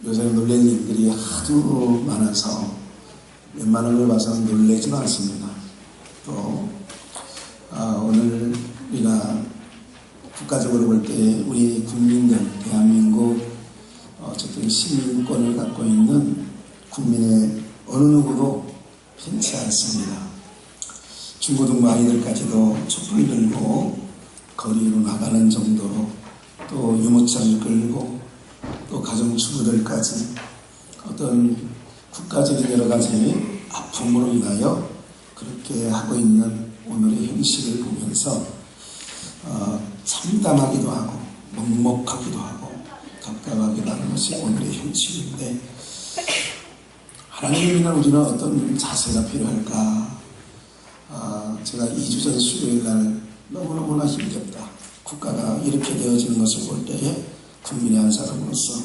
요새 놀랄 일들이 하도 많아서 웬만한 걸 봐서는 놀라지도 않습니다. 또 오늘 우리가 국가적으로 볼 때 우리 국민들, 대한민국 어쨌든 시민권을 갖고 있는 국민의 어느 누구도 편치 않습니다. 중고등부 아이들까지도 촛불 들고 거리로 나가는 정도로, 또 유모차를 끌고, 또 가정주부들까지 어떤 국가적인 여러 가지 아픔으로 인하여 그렇게 하고 있는 오늘의 현실을 보면서 참담하기도 하고 먹먹하기도 하고 답답하기도 하는 것이 오늘의 현실인데, 하나님을 믿는 우리는 어떤 자세가 필요할까? 제가 2주 전 수요일 날 너무너무나 힘겹다, 국가가 이렇게 되어지는 것을 볼 때에 국민의 한 사람으로서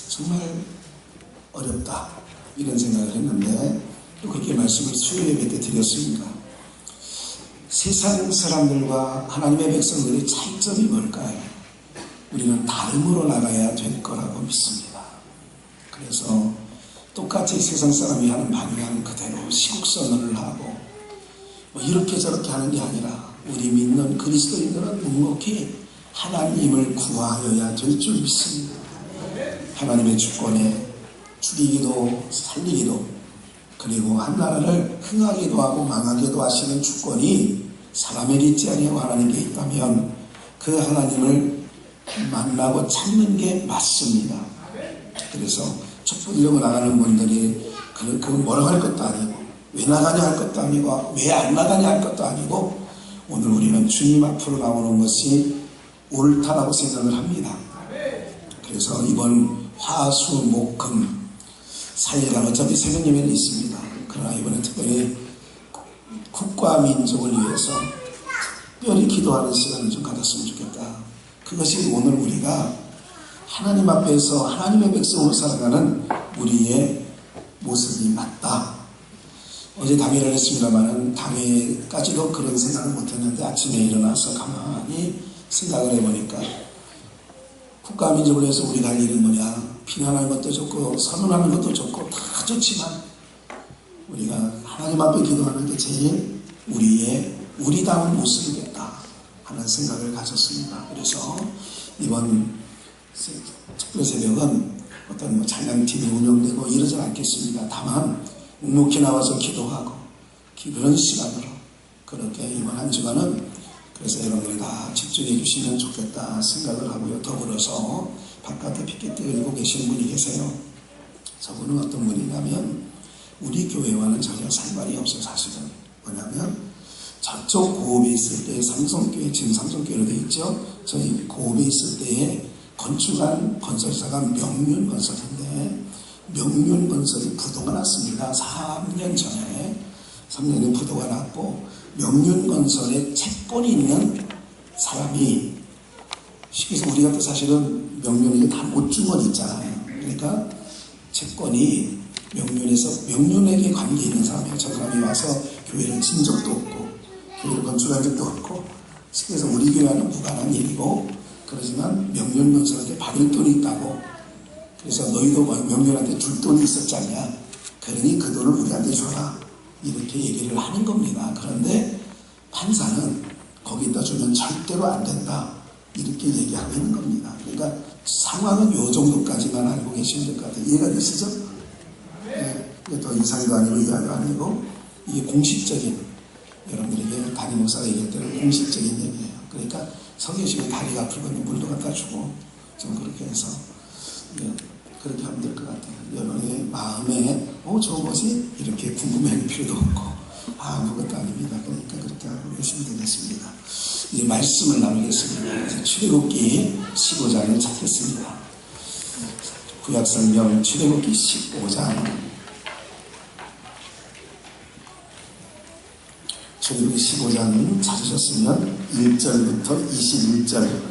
정말 어렵다, 이런 생각을 했는데, 또 그렇게 말씀을 수요 예배 때 드렸습니다. 세상 사람들과 하나님의 백성들의 차이점이 뭘까요? 우리는 다름으로 나가야 될 거라고 믿습니다. 그래서 똑같이 세상 사람이 하는 방향 그대로 시국선언을 하고 이렇게 저렇게 하는 게 아니라, 우리 믿는 그리스도인들은 묵묵히 하나님을 구하여야 될 줄 믿습니다. 하나님의 주권에 죽이기도 살리기도, 그리고 한 나라를 흥하게도 하고 망하게도 하시는 주권이 사람에게 있지 아니하고 하나님께 있다면 그 하나님을 만나고 찾는 게 맞습니다. 그래서 촛불 들고 나가는 분들이 그건 뭐라고 할 것도 아니고, 왜 나가냐 할 것도 아니고, 왜 안 나가냐 할 것도 아니고, 오늘 우리는 주님 앞으로 나오는 것이 옳다라고 생각을 합니다. 그래서 이번 화수 목금 4일간 어차피 새벽 예배는 있습니다. 그러나 이번에 특별히 국가 민족을 위해서 특별히 기도하는 시간을 좀 가졌으면 좋겠다. 그것이 오늘 우리가 하나님 앞에서 하나님의 백성으로 살아가는 우리의 모습이 맞다. 어제 당회를 했습니다만 당회까지도 그런 생각을 못했는데, 아침에 일어나서 가만히 생각을 해보니까 국가 민족을 위해서 우리가 할 일은 뭐냐? 비난하는 것도 좋고 선언하는 것도 좋고 다 좋지만, 우리가 하나님 앞에 기도하는 게 제일 우리다운 모습이겠다 하는 생각을 가졌습니다. 그래서 이번 촛불 새벽은 어떤 찬양팀이 운영되고 이러진 않겠습니다. 다만 묵묵히 나와서 기도하고 그런 시간으로, 그렇게 이번 한 주간은 그래서 여러분들이 다 집중해 주시면 좋겠다 생각을 하고요. 더불어서 바깥에 피켓 들고 계시는 분이 계세요. 저분은 어떤 분이냐면 우리 교회와는 전혀 상관이 없어요. 사실은 뭐냐면 저쪽 고읍에 있을 때 삼성교회, 지금 삼성교회로 되어 있죠. 저희 고읍에 있을 때에 건축한 건설사가 명륜건설인데, 명륜건설이 부도가 났습니다. 3년 전에 부도가 났고, 명륜건설에 채권이 있는 사람이, 쉽게 해서 우리가 또 사실은 명륜이 다 못 준 건 있잖아요. 그러니까 채권이 명륜에게 관계 있는 사람이에요. 저 사람이 와서 교회를 진 적도 없고 교회를 건축한 적도 없고, 쉽게 해서 우리 교회와는 무관한 일이고, 그러지만 명륜건설한테 받을 돈이 있다고, 그래서 너희도 명륜한테 줄 돈이 있었잖냐, 그러니 그 돈을 우리한테 줘라, 이렇게 얘기를 하는 겁니다. 그런데 판사는 거기다 주면 절대로 안 된다, 이렇게 얘기하고 있는 겁니다. 그러니까 상황은 요 정도까지만 알고 계시면 될 것 같아요. 이해가 되시죠? 네, 이게 더 이상도 아니고 이하도 아니고, 이게 공식적인, 여러분들에게 담임 목사가 얘기할 때는 공식적인 얘기예요. 그러니까 서 계시면 다리가 아프거든요. 물도 갖다 주고 좀 그렇게 해서, 예, 그렇게 하면 될 것 같아요. 여러분의 마음에 좋은 것이 이렇게 궁금해할 필요도 없고 아무것도 아닙니다. 그러니까 그렇게 하고 계시면 되겠습니다. 이제 말씀을 나누겠습니다. 출애굽기 15장을 찾겠습니다. 구약성경 출애굽기 15장, 출애굽기 15장 찾으셨으면 1절부터 21절,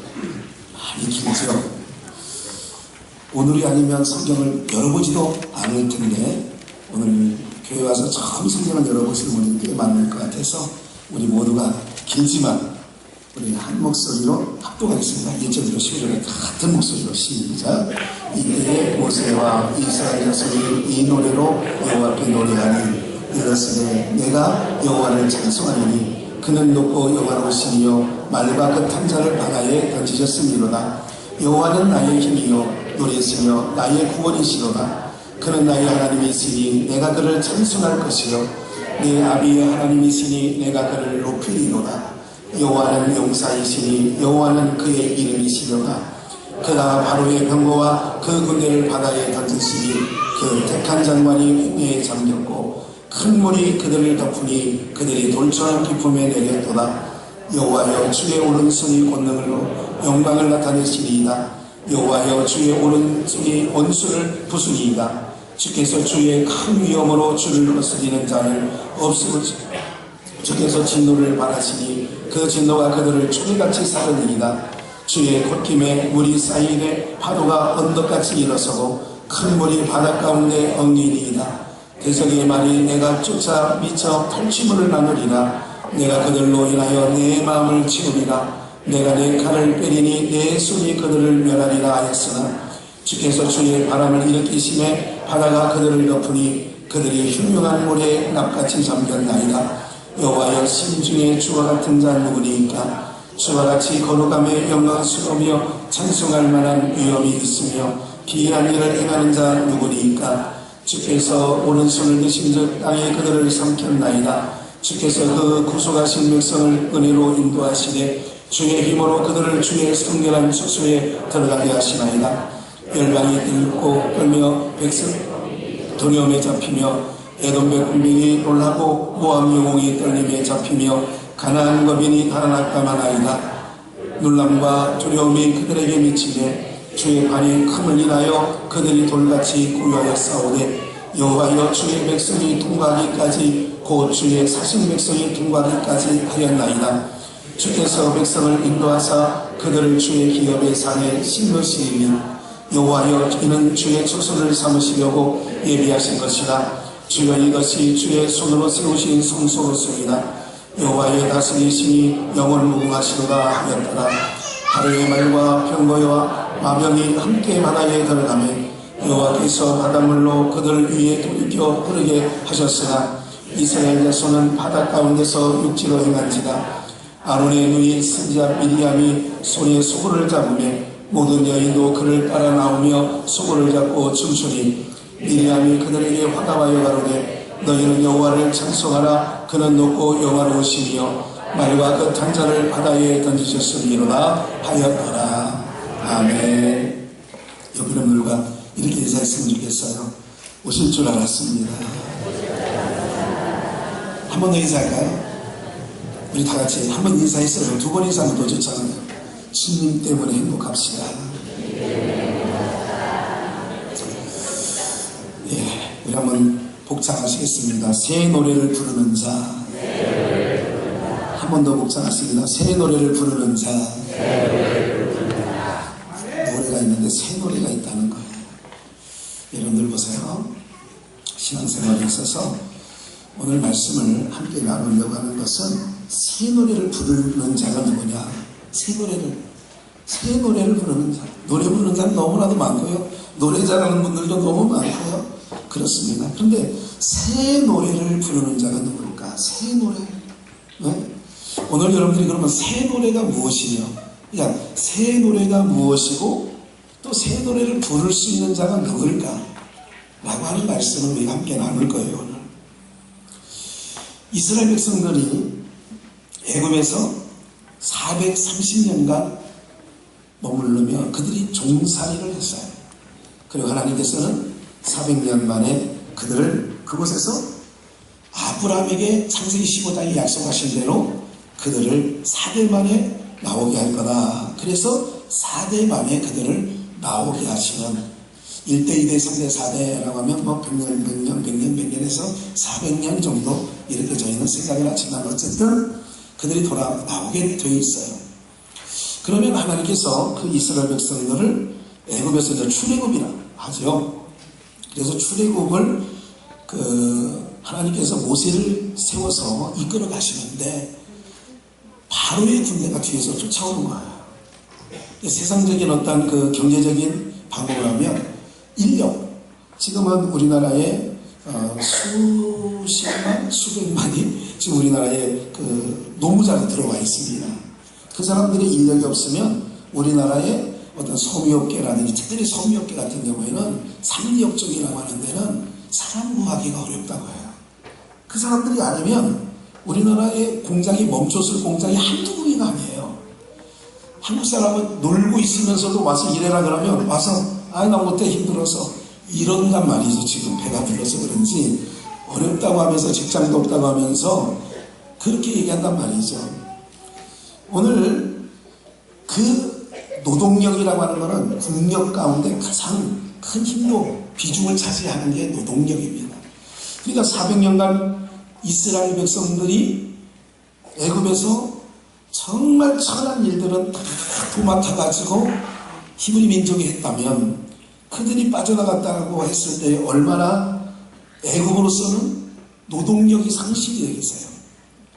많이 길죠. 오늘이 아니면 성경을 열어보지도 않을 텐데, 오늘 교회 와서 처음 성경을 열어보시는 분들이 꽤 많을 것 같아서 우리 모두가 길지만 우리 한 목소리로 또 가겠습니다. 1절부터 12절에 같은 목소리로 시작. 이때에 모세와 이스라엘 자손이 이 노래로 여호와께 노래하니 이르시되 내가 여호와를 찬송하리니 그는 높고 영화로우시며 말과 그 탄자를 바다에 던지셨음이로다. 여호와는 나의 힘이요 노래시며 나의 구원이시로다. 그는 나의 하나님이시니 내가 그를 찬송할 것이요 내 아비의 하나님이시니 내가 그를 높이리로다. 여호와는 용사이시니 여호와는 그의 이름이시로다. 그가 바로의 병거와 그 군대를 바다에 던지시니 그 택한 장관이 홍해에 잠겼고 큰 물이 그들을 덮으니 그들이 돌처럼 깊음에 내렸도다. 여호와여 주의 오른손이 권능으로 영광을 나타내시리이다. 여호와여 주의 오른손이 원수를 부수니이다. 주께서 주의 큰 위엄으로 주를 거스리는 자를 없애시고 주께서 진노를 바라시니 그 진노가 그들을 초리같이 사르니이다. 주의 콧김에 물이 쌓이되 파도가 언덕같이 일어서고 큰 물이 바닷 가운데 엉리니이다. 대적의 말이 내가 쫓아 미쳐 탈취물을 나누리라. 내가 그들로 인하여 내 마음을 치우리라. 내가 내 칼을 빼리니 내 손이 그들을 멸하리라 하였으나 주께서 주의 바람을 일으키심에 바다가 그들을 덮으니 그들이 흉흉한 물에 납같이 잠겼나이다. 여호와여 심중에 주와 같은 자 누구니까? 주와 같이 거룩함에 영광스러우며 찬송할 만한 위엄이 있으며 기이한 일을 행하는 자 누구니까? 주께서 오른손을 드신즉 땅이 그들을 삼켰나이다. 주께서 그 구속하신 백성을 은혜로 인도하시되 주의 힘으로 그들을 주의 성결한 수소에 들어가게 하시나이다. 열방이 들고 떨며 백성 두려움에 잡히며 에돔 백군민이 놀라고 모압 영웅이 떨림에 잡히며 가나안 거민이 달아날까마나이다. 놀람과 두려움이 그들에게 미치되 주의 발이 큼을 인하여 그들이 돌같이 구여하여 싸우되 여호와여 주의 백성이 통과하기까지 곧 주의 사신 백성이 통과하기까지 하였나이다. 주께서 백성을 인도하사 그들을 주의 기업의 산에 심으시리니 여호와여 이는 주의 초소를 삼으시려고 예비하신 것이라. 주여 이것이 주의 손으로 세우신 성소로소이다. 여호와의 다스리심이 영원 무궁하시도다 하였더라. 하루의 말과 병거와 마병이 함께 바다에 들어가매 여호와께서 바닷물로 그들 위에 돌이켜 흐르게 하셨으나 이스라엘 자손은 바다 가운데서 육지로 행한지라. 아론의 누이 선지자 미리암이 손에 소굴을 잡으며 모든 여인도 그를 따라 나오며 소굴을 잡고 춤추니 미리암이 그들에게 화답하여 가로되 너희는 여호와를 찬송하라. 그는 높고 영화로우시며 말과 그 탄자를 바다에 던지셨으리로다 하였더라. 아멘. 여러분들과 이렇게 인사했으면 좋겠어요. 오실 줄 알았습니다. 한 번 더 인사할까요? 우리 다 같이 한 번 인사했어요. 두 번 인사하면 더 좋잖아요. 주님 때문에 행복합시다. 예, 우리 한번 복창하시겠습니다. 새 노래를 부르는 자. 한 번 더 복창하십니다. 새 노래를 부르는 자. 노래가 있는데 새 노래가 있다는 거예요. 여러분들 보세요. 신앙생활에 있어서 오늘 말씀을 함께 나누려고 하는 것은 새 노래를 부르는 자가 누구냐? 새 노래를 부르는 자. 노래 부르는 자는 너무나도 많고요. 노래 잘하는 분들도 너무 많고요. 그렇습니다. 그런데 새 노래를 부르는 자가 누굴까? 새 노래. 네? 오늘 여러분들이 그러면 새 노래가 무엇이며, 그러니까 새 노래가 무엇이고 또 새 노래를 부를 수 있는 자가 누굴까? 라고 하는 말씀을 우리가 함께 나눌 거예요. 오늘 이스라엘 백성들이 애굽에서 430년간 머무르며 그들이 종살이를 했어요. 그리고 하나님께서는 400년 만에 그들을 그곳에서 아브라함에게 창세기 15장에 약속하신 대로 그들을 4대 만에 나오게 할 거다. 그래서 4대 만에 그들을 나오게 하시는 1대, 2대, 3대, 4대라고 하면 뭐 100년에서 400년 정도 이렇게 저희는 생각을 하지만 어쨌든 그들이 돌아 나오게 되어 있어요. 그러면 하나님께서 그 이스라엘 백성들을 애굽에서 이제 출애굽이라 하죠. 그래서 출애굽을 하나님께서 모세를 세워서 이끌어 가시는데 바로의 군대가 뒤에서 쫓아오는 거예요. 세상적인 어떤 그 경제적인 방법을 하면 인력, 지금은 우리나라에 수십만, 수백만이 지금 우리나라에 그 노무자로 들어와 있습니다. 그 사람들의 인력이 없으면 우리나라의 어떤 섬유업계라든지 특별히 섬유업계 같은 경우에는 3대 업종이라고 하는 데는 사람 구하기가 어렵다고 해요. 그 사람들이 아니면 우리나라의 공장이 멈췄을 공장이 한두 군데가 아니에요. 한국 사람은 놀고 있으면서도 와서 일해라 그러면 와서 나 못해 힘들어서 이런단 말이죠. 지금 배가 불러서 그런지 어렵다고 하면서 직장도 없다고 하면서 그렇게 얘기한단 말이죠. 오늘 그 노동력이라고 하는 것은 국력 가운데 가장 큰 힘도 비중을 차지하는 게 노동력입니다. 그러니까 400년간 이스라엘 백성들이 애굽에서 정말 천한 일들은 다 도맡아가지고 히브리 민족이 했다면 그들이 빠져나갔다고 했을 때 얼마나 애굽으로서는 노동력이 상실이 되겠어요.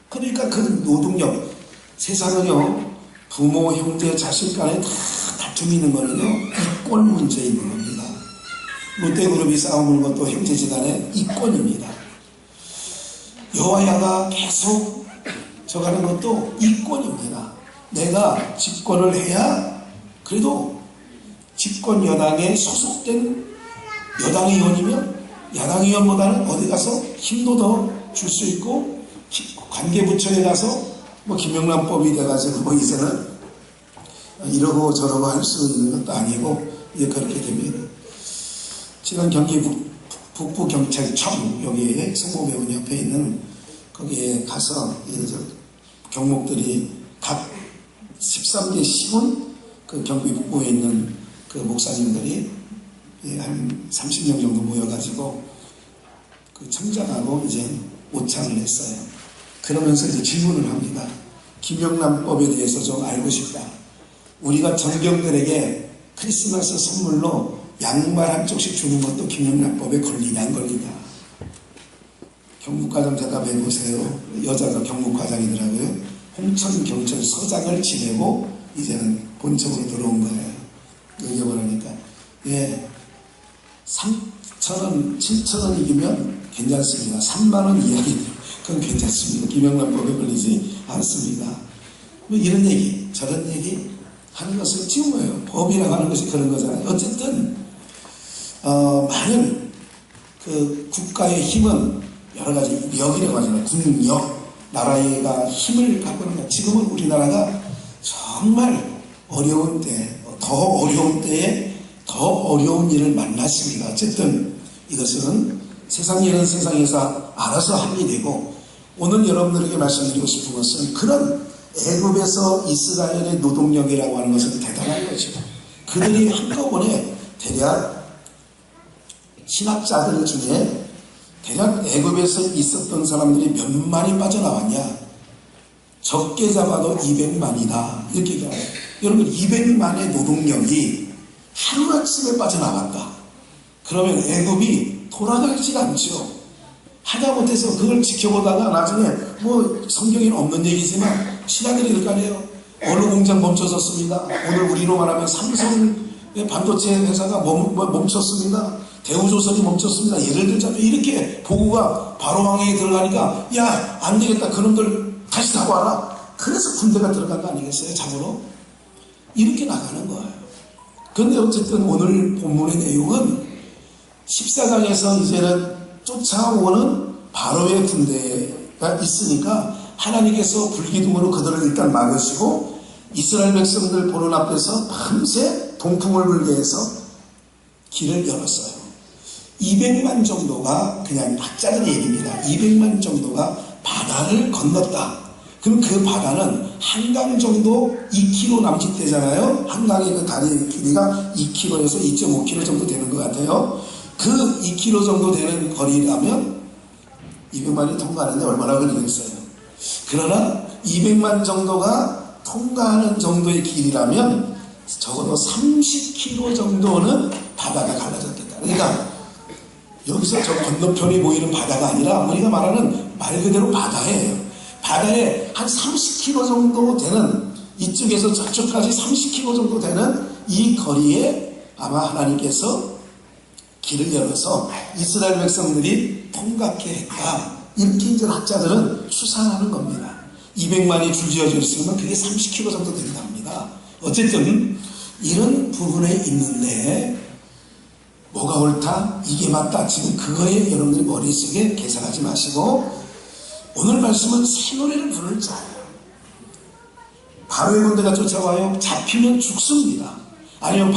그러니까 그 노동력, 세상은요 부모, 형제, 자식 간에 다 다툼이 있는 거는요 이권 문제에 있는 겁니다. 롯데그룹이 싸우는 것도 형제지간의 이권입니다. 여와야가 계속 저가는 것도 이권입니다. 내가 집권을 해야 그래도 집권 여당에 소속된 여당 의원이면 야당 의원보다는 어디 가서 힘도 더 줄 수 있고 관계부처에 가서 뭐 김영란법이 돼가지고 이제는 이러고 저러고 할 수 있는 것도 아니고 이제 그렇게 됩니다. 지난 경기 북부경찰청 여기에 성모병원 옆에 있는 거기에 가서 경목들이 각 13개 시군 그 경기 북부에 있는 그 목사님들이 한 30명 정도 모여가지고 그 청장하고 이제 모창을 했어요. 그러면서 이제 질문을 합니다. 김영란법에 대해서 좀 알고 싶다. 우리가 전경들에게 크리스마스 선물로 양말 한 쪽씩 주는 것도 김영란법에 걸리냐 안 걸리냐. 경북과장 대답해 보세요. 여자가 경북과장이더라고요. 홍천경찰서장을 지내고 이제는 본청으로 들어온 거예요. 얘기해보라니까. 3,000원, 7,000원이면 괜찮습니다. 3만원 이하기 그건 괜찮습니다. 김영란법에 걸리지 않습니다. 뭐 이런 얘기, 저런 얘기 하는 것을 지금 뭐예요? 법이라고 하는 것이 그런 거잖아요. 어쨌든 많은 그 국가의 힘은 여러 가지 역이라고 하잖아요. 국력, 나라가 힘을 갖고 있는 거. 지금은 우리나라가 정말 어려운 때, 더 어려운 때에 더 어려운 일을 만났습니다. 어쨌든 이것은 세상 일은 세상에서 알아서 하게 되고, 오늘 여러분들에게 말씀드리고 싶은 것은 그런 애굽에서 이스라엘의 노동력이라고 하는 것은 대단한 거죠. 그들이 한꺼번에 대략 신학자들 중에 대략 애굽에서 있었던 사람들이 몇만이 빠져나왔냐? 적게 잡아도 200만이다. 이렇게 얘기해요. 여러분 200만의 노동력이 하루아침에 빠져나갔다. 그러면 애굽이 돌아가지 않죠. 하다못해서 그걸 지켜보다가 나중에 뭐 성경에는 없는 얘기지만 신하들이 될 거 아니에요. 어느 공장 멈춰졌습니다. 오늘 우리로 말하면 삼성의 반도체 회사가 멈췄습니다. 대우조선이 멈췄습니다. 예를 들자면 이렇게 보고가 바로 왕에게 들어가니까 야 안 되겠다. 그놈들 다시 타고 와라. 그래서 군대가 들어간 거 아니겠어요? 잡으러? 이렇게 나가는 거예요. 그런데 어쨌든 오늘 본문의 내용은 14장에서 이제는 쫓아오는 바로의 군대가 있으니까 하나님께서 불기둥으로 그들을 일단 막으시고 이스라엘 백성들 보는 앞에서 밤새 동풍을 불게 해서 길을 열었어요. 200만 정도가 그냥 학자들의 얘기입니다. 200만 정도가 바다를 건넜다. 그럼 그 바다는 한강 정도 2km 남짓 되잖아요. 한강의 그 다리 길이가 2km에서 2.5km 정도 되는 것 같아요. 그 2km 정도 되는 거리라면 200만이 통과하는데 얼마나 걸리겠어요. 그러나 200만 정도가 통과하는 정도의 길이라면 적어도 30km 정도는 바다가 갈라졌겠다. 그러니까 여기서 저 건너편이 보이는 바다가 아니라 우리가 말하는 말 그대로 바다예요. 바다에 한 30km 정도 되는 이쪽에서 저쪽까지 30km 정도 되는 이 거리에 아마 하나님께서 길을 열어서 이스라엘 백성들이 통과케 했다. 이렇게 이제 학자들은 추산하는 겁니다. 200만이 줄지어져 있으면 그게 30km 정도 된답니다. 어쨌든 이런 부분에 있는데 뭐가 옳다? 이게 맞다. 지금 그거에 여러분들이 머릿속에 계산하지 마시고 오늘 말씀은 새 노래를 부를 자예요. 바로의 군대가 쫓아와요. 잡히면 죽습니다. 아니면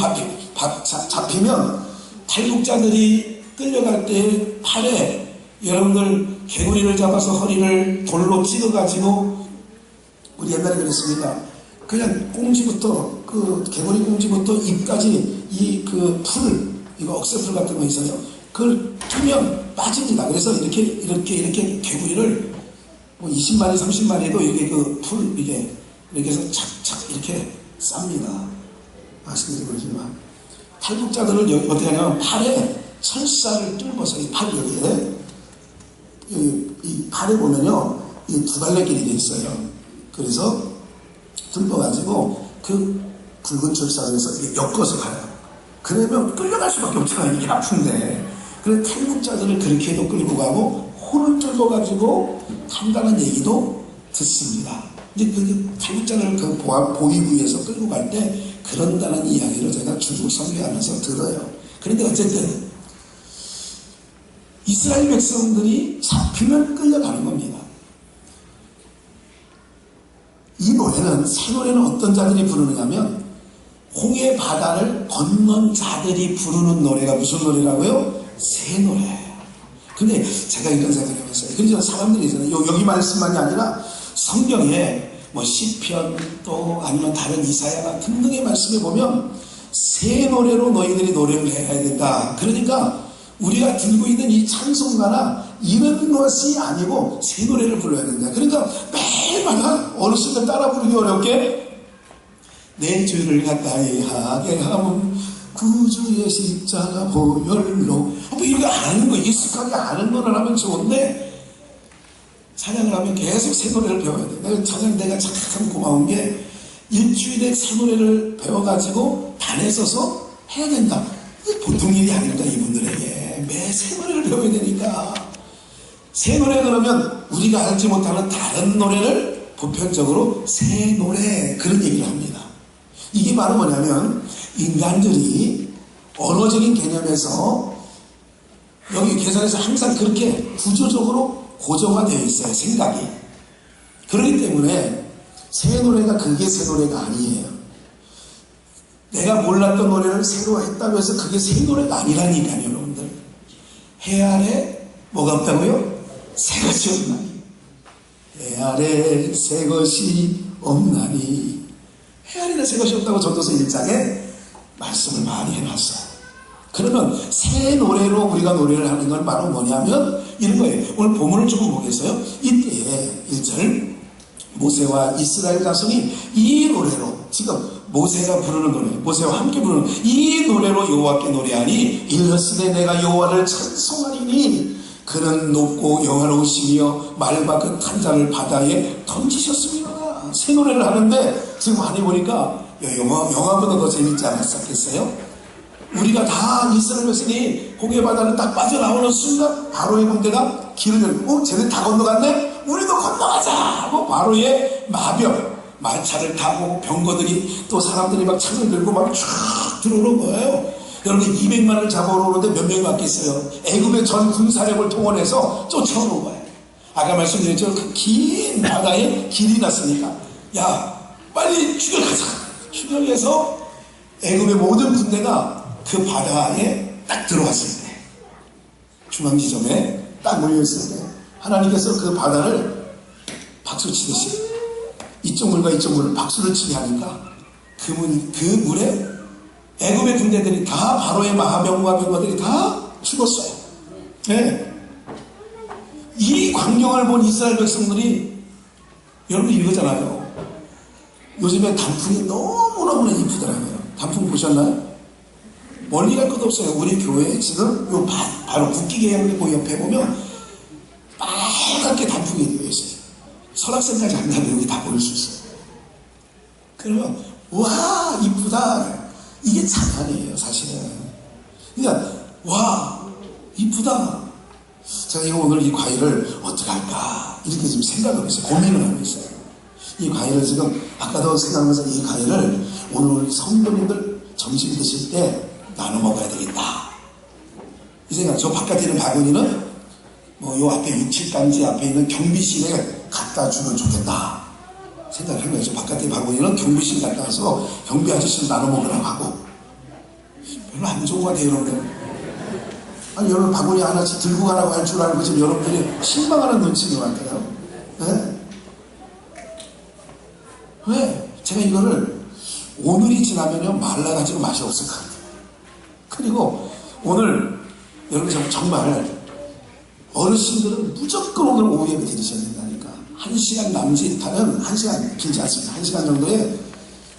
잡히면 탈북자들이 끌려갈 때 팔에 여러분들 개구리를 잡아서 허리를 돌로 찍어가지고 우리 옛날에 그랬습니다. 그냥 꽁지부터 그 개구리 꽁지부터 입까지 이 그 풀 이거 억새풀 같은 거 있어요. 그걸 끼면 빠집니다. 그래서 이렇게 개구리를 뭐 20마리 30마리도 이게 그 풀 이게 이렇게 해서 착착 이렇게 쌉니다. 아시는지 모르지만 탈북자들을 여기 어떻게 하냐면 팔에 철사를 뚫고서 이 팔 여기에 이 팔에 보면요 이 두 갈래길이 돼 있어요. 그래서 뚫어가지고 그 붉은 철사에서 이렇게 엮어서 가요. 그러면 끌려갈 수밖에 없잖아요. 이게 아픈데. 그래 탈북자들을 그렇게도 끌고 가고 혼을 뚫어가지고 간다는 얘기도 듣습니다. 이제 그 탈북자를 그 보위부에서 끌고 갈 때 그런다는 이야기를 제가 중국 선교하면서 들어요. 그런데 어쨌든 이스라엘 백성들이 잡히면 끌려가는 겁니다. 이 노래는 새 노래는 어떤 자들이 부르느냐면 홍해 바다를 건넌 자들이 부르는 노래가 무슨 노래라고요? 새 노래예요. 근데 제가 이런 생각을 해봤어요. 그래서 사람들이 있잖아요. 여기 말씀만이 아니라 성경에 뭐 시편 또 아니면 다른 이사야나 등등의 말씀에 보면 새 노래로 너희들이 노래를 해야 된다. 그러니까 우리가 들고 있는 이 찬송가나 이런 것이 아니고 새 노래를 불러야 된다. 그러니까 매일마다 어르신들 따라 부르기 어렵게 내 주를 가까이 하게 하면 구주의 십자가 보혈로 뭐 이거 아는 거 익숙하게 아는 거를 하면 좋은데 찬양을 하면 계속 새 노래를 배워야 돼. 내가 참 고마운 게 일주일에 새 노래를 배워가지고 단에 서서 해야 된다. 보통 일이 아닙니다. 이분들에게 매 새 노래를 배워야 되니까 새 노래 그러면 우리가 알지 못하는 다른 노래를 보편적으로 새 노래 그런 얘기를 합니다. 이게 바로 뭐냐면 인간들이 언어적인 개념에서 여기 계산에서 항상 그렇게 구조적으로 고정화되어 있어요. 생각이. 그렇기 때문에 새 노래가 그게 새 노래가 아니에요. 내가 몰랐던 노래를 새로 했다고 해서 그게 새 노래가 아니라니까요. 여러분들. 해 아래 뭐가 없다고요? 새 것이 없나니. 해 아래 새 것이 없나니. 해 아래는 새 것이 없다고 전도서 1장에 말씀을 많이 해놨어요. 그러면 새 노래로 우리가 노래를 하는 건 바로 뭐냐면 이런 거예요. 오늘 본문을 조금 보겠어요. 이때에 1절 모세와 이스라엘 자손이 이 노래로 지금 모세가 부르는 노래 모세와 함께 부르는 이 노래로 여호와께 노래하니 일러스되 내가 여호와를 찬송하리니 그는 높고 영화로우시며 말과 그 탄자를 바다에 던지셨습니다. 새 노래를 하는데 지금 많이 보니까 영화보다 더 재밌지 않았겠어요? 우리가 다 이스라엘 백성이 홍해 바다를 딱 빠져나오는 순간 바로의 군대가 길을 열고 쟤네 다 건너갔네? 우리도 건너가자 하고 바로의 마병 말차를 타고 병거들이 또 사람들이 막 창을 들고 막 쫙 들어오는 거예요. 여러분 200만을 잡아오러 오는데 몇 명이 왔겠어요? 애굽의 전 군사력을 동원해서 쫓아오는 거예요. 아까 말씀드렸죠. 그 긴 바다에 길이 났으니까 야 빨리 추격하자. 추격해서 애굽의 모든 군대가 그 바다에 딱 들어왔을 때 중앙 지점에 딱 몰려있을 때 하나님께서 그 바다를 박수치듯이 이쪽 물과 이쪽 물을 박수를 치게 하니까 그 물에 애굽의 군대들이 다 바로의 마병과 병거들이 다 죽었어요. 네. 이 광경을 본 이스라엘 백성들이 여러분 이거잖아요. 요즘에 단풍이 너무너무나 이쁘더라고요. 단풍 보셨나요? 멀리 갈 것도 없어요. 우리 교회에 지금 요 바로 국기계양대 옆에 보면 빨갛게 단풍이 되어 있어요. 설악산까지 안 가면 여기 다 보일 수 있어요. 그러면 와 이쁘다, 이게 찬양이에요 사실은. 그러니까 와 이쁘다. 제가 오늘 이 과일을 어떻게 할까 이렇게 지금 생각을 했어요. 고민을 하고 있어요. 이 과일을 지금 아까도 생각하면서 이 과일을 오늘 성도님들 점심 드실 때 나눠 먹어야 되겠다 이 생각. 저 바깥에 있는 바구니는 뭐 요 앞에 6, 7단지 앞에 있는 경비실에 갖다 주면 좋겠다 생각을 한 거예요. 저 바깥에 바구니는 경비실 갖다 와서 경비 아저씨를 나눠 먹으라고 하고. 별로 안 좋은 것 같아요 여러분들. 아니 여러분 바구니 하나씩 들고 가라고 할 줄 알고 지금 여러분들이 실망하는 눈치인 것 같아요. 네? 왜? 제가 이거를 오늘이 지나면요 말라가지고 맛이 없을 것 같아요. 그리고 오늘 여러분 정말 어르신들은 무조건 오늘 오후 예배 드리셔야 된다니까. 1시간 남짓하면 1시간 길지 않습니다. 1시간 정도에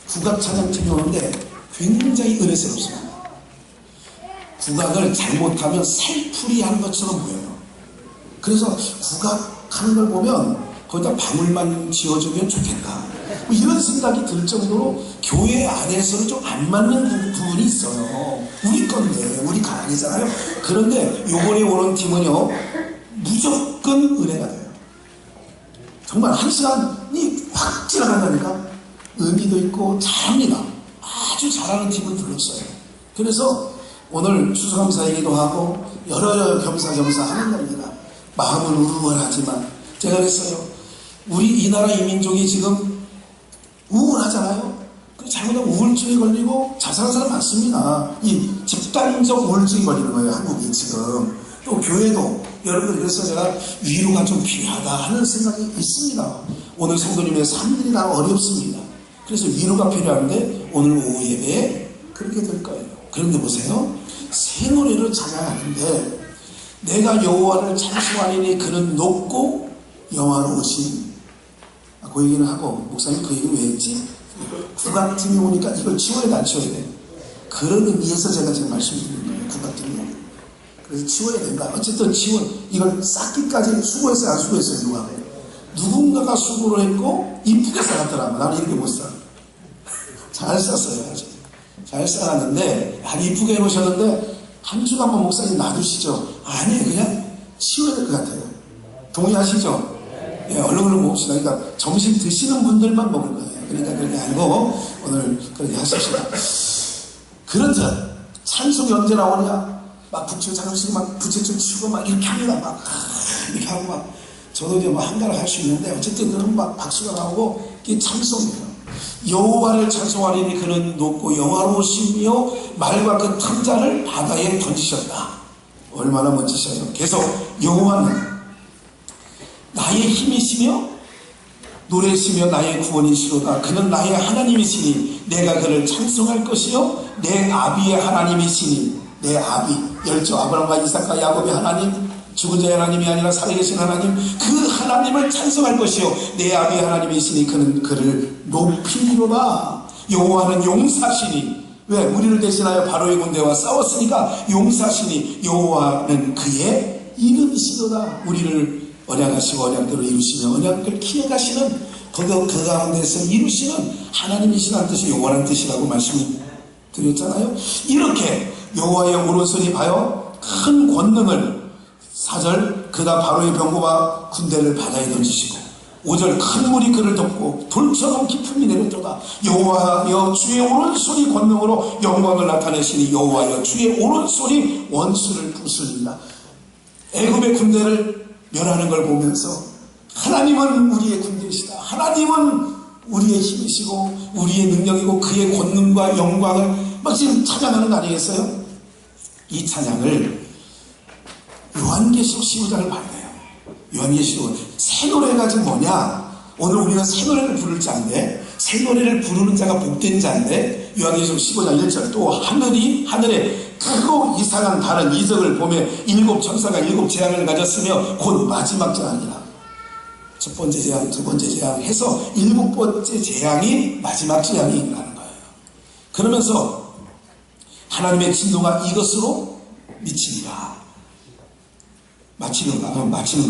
국악 찬양팀이 오는데 굉장히 은혜스럽습니다. 국악을 잘못하면 살풀이 하는 것처럼 보여요. 그래서 국악하는 걸 보면 거기다 방울만 지어주면 좋겠다 뭐 이런 생각이 들 정도로 교회 안에서는 좀 안 맞는 부분이 있어요. 우리 건데 우리 가락이잖아요. 그런데 요번에 오는 팀은요 무조건 은혜가 돼요. 정말 1시간이 확 지나간다니까. 의미도 있고 잘합니다. 아주 잘하는 팀을 불렀어요. 그래서 오늘 추수감사이기도 하고 여러 겸사겸사 하는 날입니다. 마음은 우울하지만 제가 그랬어요. 우리 이 나라 이민족이 지금 우울하잖아요. 잘못하면 우울증이 걸리고 자살한 사람 많습니다. 이 집단적 우울증이 걸리는 거예요 한국이 지금. 또 교회도 여러분들. 그래서 제가 위로가 좀 필요하다 하는 생각이 있습니다. 오늘 성도님의 삶들이 다 어렵습니다. 그래서 위로가 필요한데 오늘 오후 예배에 그렇게 될 거예요. 그런데 보세요. 새 노래를 찬양하는데 내가 여호와를 찬송하리니 그는 높고 영화로우신. 그 얘기는 하고 목사님 그 얘기를 왜 했지? 국악팀이 오니까 이걸 치워야 돼 안 치워야 돼? 그런 의미에서 제가 지금 말씀드리는 거예요. 국악팀이. 그래서 치워야 된다. 어쨌든 이걸 쌓기까지 수고했어요 안 수고했어요? 누가? 누군가가 수고를 했고 이쁘게 쌓았더라고. 나는 이렇게 못 쌓아. 잘 쌓았어요 아주. 잘 쌓았는데 아주 이쁘게 해놓으셨는데 한 주간만 목사님 놔두시죠. 아니 그냥 치워야 될 것 같아요. 동의하시죠? 예, 얼른 봅시다. 그러니까 점심 드시는 분들만 먹을 거예요. 그러니까 그렇게 알고 오늘 그렇게 하십시다. 그렇듯 찬송이 언제 나오냐? 막 북치고 작업실 막 부채춤 추고 막 이렇게 합니다. 막 이렇게 하고 막 저도 이제 뭐 한가를 할 수 있는데 어쨌든 그런 막 박수가 나오고 이게 찬송이에요. 여호와를 찬송하리니 그는 높고 영화로우시며 말과 그 탕자를 바다에 던지셨다. 얼마나 멋지셔요. 계속 여호와는 나의 힘이시며 노래시며 나의 구원이시로다. 그는 나의 하나님이시니 내가 그를 찬송할 것이요 내 아비의 하나님이시니. 내 아비 열조 아브라함과 이삭과 야곱의 하나님, 죽은 자의 하나님이 아니라 살아계신 하나님, 그 하나님을 찬송할 것이요 내 아비의 하나님이시니 그는 그를 높이리로다. 여호와는 용사시니. 왜? 우리를 대신하여 바로의 군대와 싸웠으니까 용사시니 여호와는 그의 이름이시로다. 우리를 언약하시고 언약대로 이루시며 언약을 키워가시는 그 가운데서 이루시는 하나님이시라는 뜻이 여호와라는 뜻이라고 말씀드렸잖아요. 이렇게 여호와의 오른손이 봐요 큰 권능을. 4절 그다 바로의 병거와 군대를 바다에 던지시고 5절 큰 물이 그를 덮고 돌처럼 깊음이 내렸도다. 여호와여 주의 오른손이 권능으로 영광을 나타내시니 여호와여 주의 오른손이 원수를 부수리라. 애굽의 군대를 멸하는 걸 보면서 하나님은 우리의 군대이시다. 하나님은 우리의 힘이시고 우리의 능력이고 그의 권능과 영광을 막 지금 찬양하는 거 아니겠어요? 이 찬양을 요한계시록 15장을 봐야 돼요. 요한계시록 새 노래가 지금 뭐냐? 오늘 우리가 새 노래를 부를 자인데 새 노래를 부르는 자가 복된 자인데 요한계시록 15장 1절 또 하늘에 크고 이상한 다른 이적을 보며 7 천사가 7 재앙을 가졌으며 곧 마지막 재앙이라. 첫 번째 재앙, 두 번째 재앙 해서 7번째 재앙이 마지막 재앙이라는 거예요. 그러면서 하나님의 진노가 이것으로 미치리라. 마치는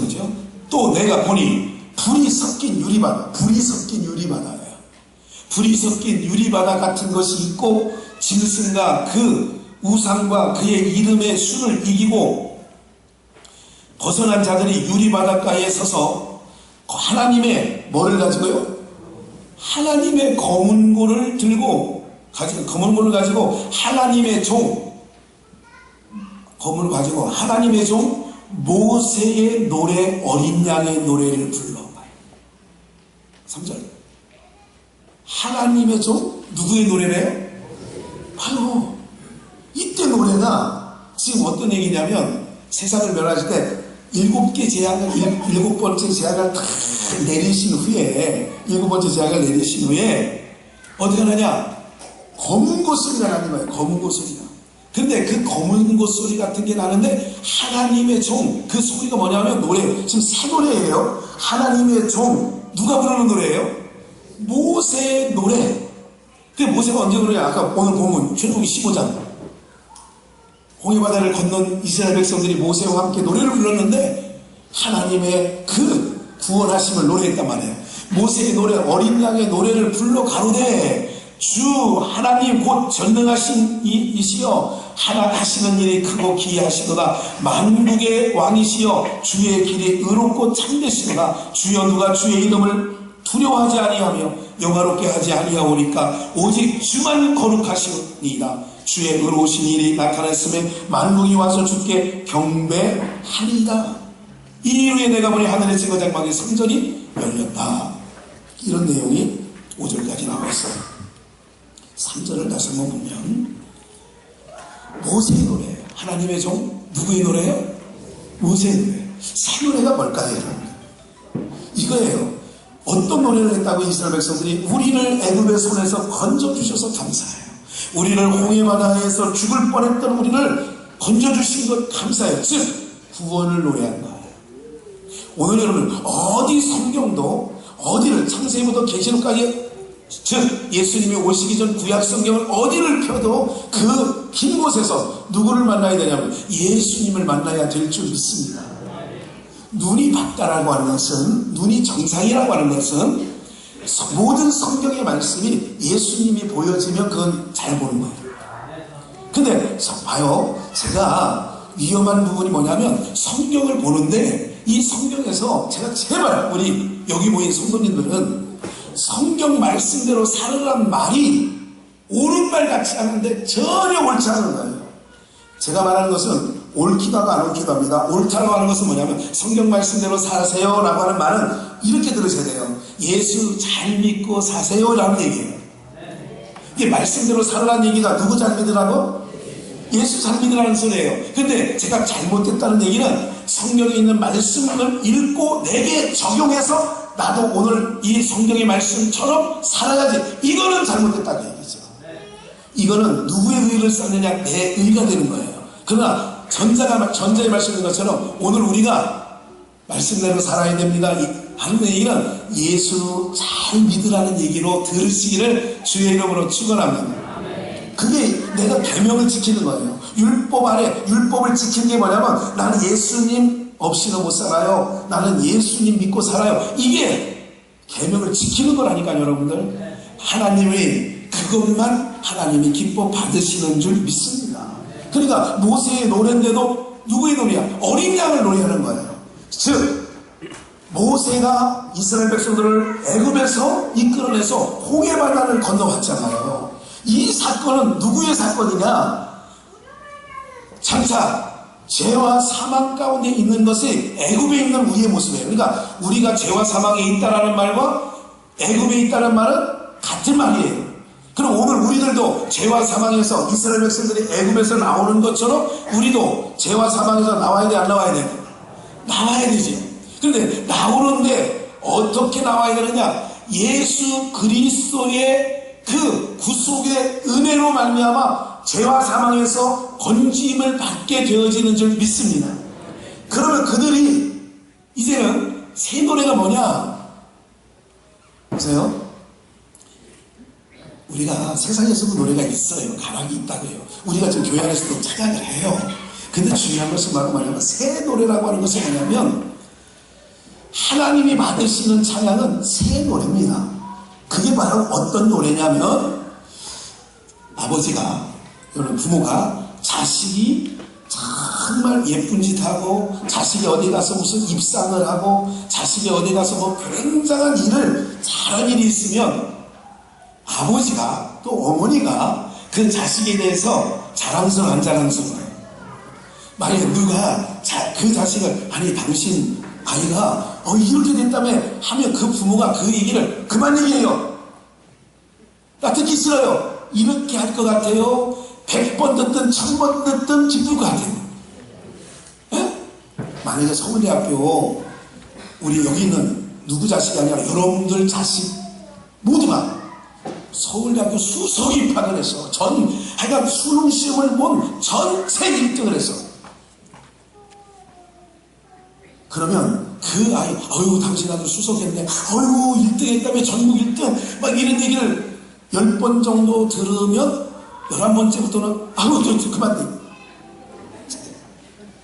거죠. 또 내가 보니 불이 섞인 유리바다예요. 불이 섞인 유리바다 같은 것이 있고 짐승과 그 우상과 그의 이름의 수를 이기고 벗어난 자들이 유리바닷가에 서서 하나님의 뭐를 가지고요? 하나님의 검은고를 들고 검은고를 가지고 하나님의 종 검을 가지고 하나님의 종 모세의 노래 어린 양의 노래를 불러봐요. 3절 하나님의 종 누구의 노래래요? 바로 이때 노래가 지금 어떤 얘기냐면 세상을 멸하실 때 일곱 번째 재앙을 다 내리신 후에 일곱 번째 재앙을 내리신 후에 어떻게 하느냐? 검은 고 소리가 나는 거예요. 검은 고 소리가. 근데 그 검은 고 소리 같은 게 나는데 하나님의 종 그 소리가 뭐냐면 노래 지금 새 노래예요. 하나님의 종 누가 부르는 노래예요? 모세의 노래. 그 모세가 언제 그러냐? 아까 오늘 보면 출애굽기 15장 홍해바다를 건넌 이스라엘 백성들이 모세와 함께 노래를 불렀는데 하나님의 그 구원하심을 노래했단 말이에요. 모세의 노래 어린 양의 노래를 불러 가로되 주 하나님 곧 전능하신 이시여 하시는 일이 크고 기이하시도다. 만국의 왕이시여 주의 길이 의롭고 참되시도다. 주여 누가 주의 이름을 두려워하지 아니하며 영화롭게 하지 아니하오니까 오직 주만 거룩하시니이다. 주의 의로우신 일이 나타났음에 만국이 와서 주께 경배하리이다. 이 이후에 내가 보니 하늘의 증거장막의 성전이 열렸다. 이런 내용이 5절까지 나와 있어요. 3절을 다시 한번 보면 모세의 노래, 하나님의 종 누구의 노래예요? 모세의 노래. 새 노래가 뭘까요, 여러분? 이거예요. 어떤 노래를 했다고 이스라엘 백성들이 우리를 애굽의 손에서 건져주셔서 감사해요. 우리를 홍해바다에서 죽을 뻔했던 우리를 건져주신 것 감사해요. 즉 구원을 노래한 거예요. 오늘 여러분 어디 성경도 어디를 창세기부터 계시록까지 즉 예수님이 오시기 전 구약 성경을 어디를 펴도 그 긴 곳에서 누구를 만나야 되냐면 예수님을 만나야 될 줄 믿습니다. 눈이 밝다라고 하는 것은 눈이 정상이라고 하는 것은 모든 성경의 말씀이 예수님이 보여지면 그건 잘 보는 거예요. 근데 봐요. 제가 위험한 부분이 뭐냐면 성경을 보는데 이 성경에서 제가 제발 우리 여기 모인 성도님들은 성경 말씀대로 살으란 말이 옳은 말 같지 않은데 전혀 옳지 않은 거예요. 제가 말하는 것은 옳기도 하고 안 옳기도 합니다. 옳다고 하는 것은 뭐냐면 성경 말씀대로 사세요 라고 하는 말은 이렇게 들으셔야 돼요. 예수 잘 믿고 사세요 라는 얘기예요. 이게 말씀대로 살으라는 얘기가 누구 잘 믿으라고? 예수 잘 믿으라는 소리예요. 근데 제가 잘못됐다는 얘기는 성경에 있는 말씀을 읽고 내게 적용해서 나도 오늘 이 성경의 말씀처럼 살아야지. 이거는 잘못됐다는 얘기죠. 이거는 누구의 의를 쌓느냐? 내 의가 되는 거예요. 그러나 전자의 말씀인 것처럼 오늘 우리가 말씀대로 살아야 됩니다 하는 얘기는 예수 잘 믿으라는 얘기로 들으시기를 주의 이름으로 축원합니다. 그게 내가 계명을 지키는 거예요. 율법 아래 율법을 지키는 게 뭐냐면 나는 예수님 없이는 못 살아요. 나는 예수님 믿고 살아요. 이게 계명을 지키는 거라니까요, 여러분들. 하나님의 그것만 하나님이 기뻐 받으시는 줄 믿습니다. 그러니까 모세의 노래인데도 누구의 노래야? 어린 양을 노래하는 거예요. 즉 모세가 이스라엘 백성들을 애굽에서 이끌어내서 홍해바다를 건너왔잖아요. 이 사건은 누구의 사건이냐? 장차 죄와 사망 가운데 있는 것이 애굽에 있는 우리의 모습이에요. 그러니까 우리가 죄와 사망에 있다라는 말과 애굽에 있다는 말은 같은 말이에요. 그럼 오늘 우리들도 죄와 사망에서 이스라엘 백성들이 애굽에서 나오는 것처럼 우리도 죄와 사망에서 나와야 돼, 안 나와야 돼? 나와야 되지. 그런데 나오는데 어떻게 나와야 되느냐? 예수 그리스도의 그 구속의 은혜로 말미암아 죄와 사망에서 건짐을 받게 되어지는 줄 믿습니다. 그러면 그들이 이제는 새 노래가 뭐냐? 보세요. 우리가 세상에서도 노래가 있어요. 가락이 있다고요. 우리가 지금 교회 안에서도 찬양을 해요. 근데 중요한 것은 바로 뭐냐면 새 노래라고 하는 것은 뭐냐면 하나님이 받으시는 찬양은 새 노래입니다. 그게 바로 어떤 노래냐면, 아버지가, 여러분 부모가 자식이 정말 예쁜 짓 하고, 자식이 어디 가서 무슨 입상을 하고, 자식이 어디 가서 뭐 굉장한 일을 잘한 일이 있으면 아버지가 또 어머니가 그 자식에 대해서 자랑스러워 안 자랑스러워요? 만약에 누가 그 자식을, 아니 당신 아이가 이렇게 됐다며 하면 그 부모가 그 얘기를 그만 얘기해요. 나 듣기 싫어요. 이렇게 할 것 같아요? 100번 듣든 1000번 듣든 기쁠 것 같아요. 에? 만약에 서울대학교 우리 여기 있는 누구 자식이 아니라 여러분들 자식 모두가 서울대학교 수석 입학을 해서 하여간 수능시험을 본 전체 1등을 했어. 그러면 그 아이, 어휴 당신 아주 수석했네, 어휴 1등 했다며 전국 1등 막 이런 얘기를 10번 정도 들으면 11번째부터는 아무것도 그만 돼.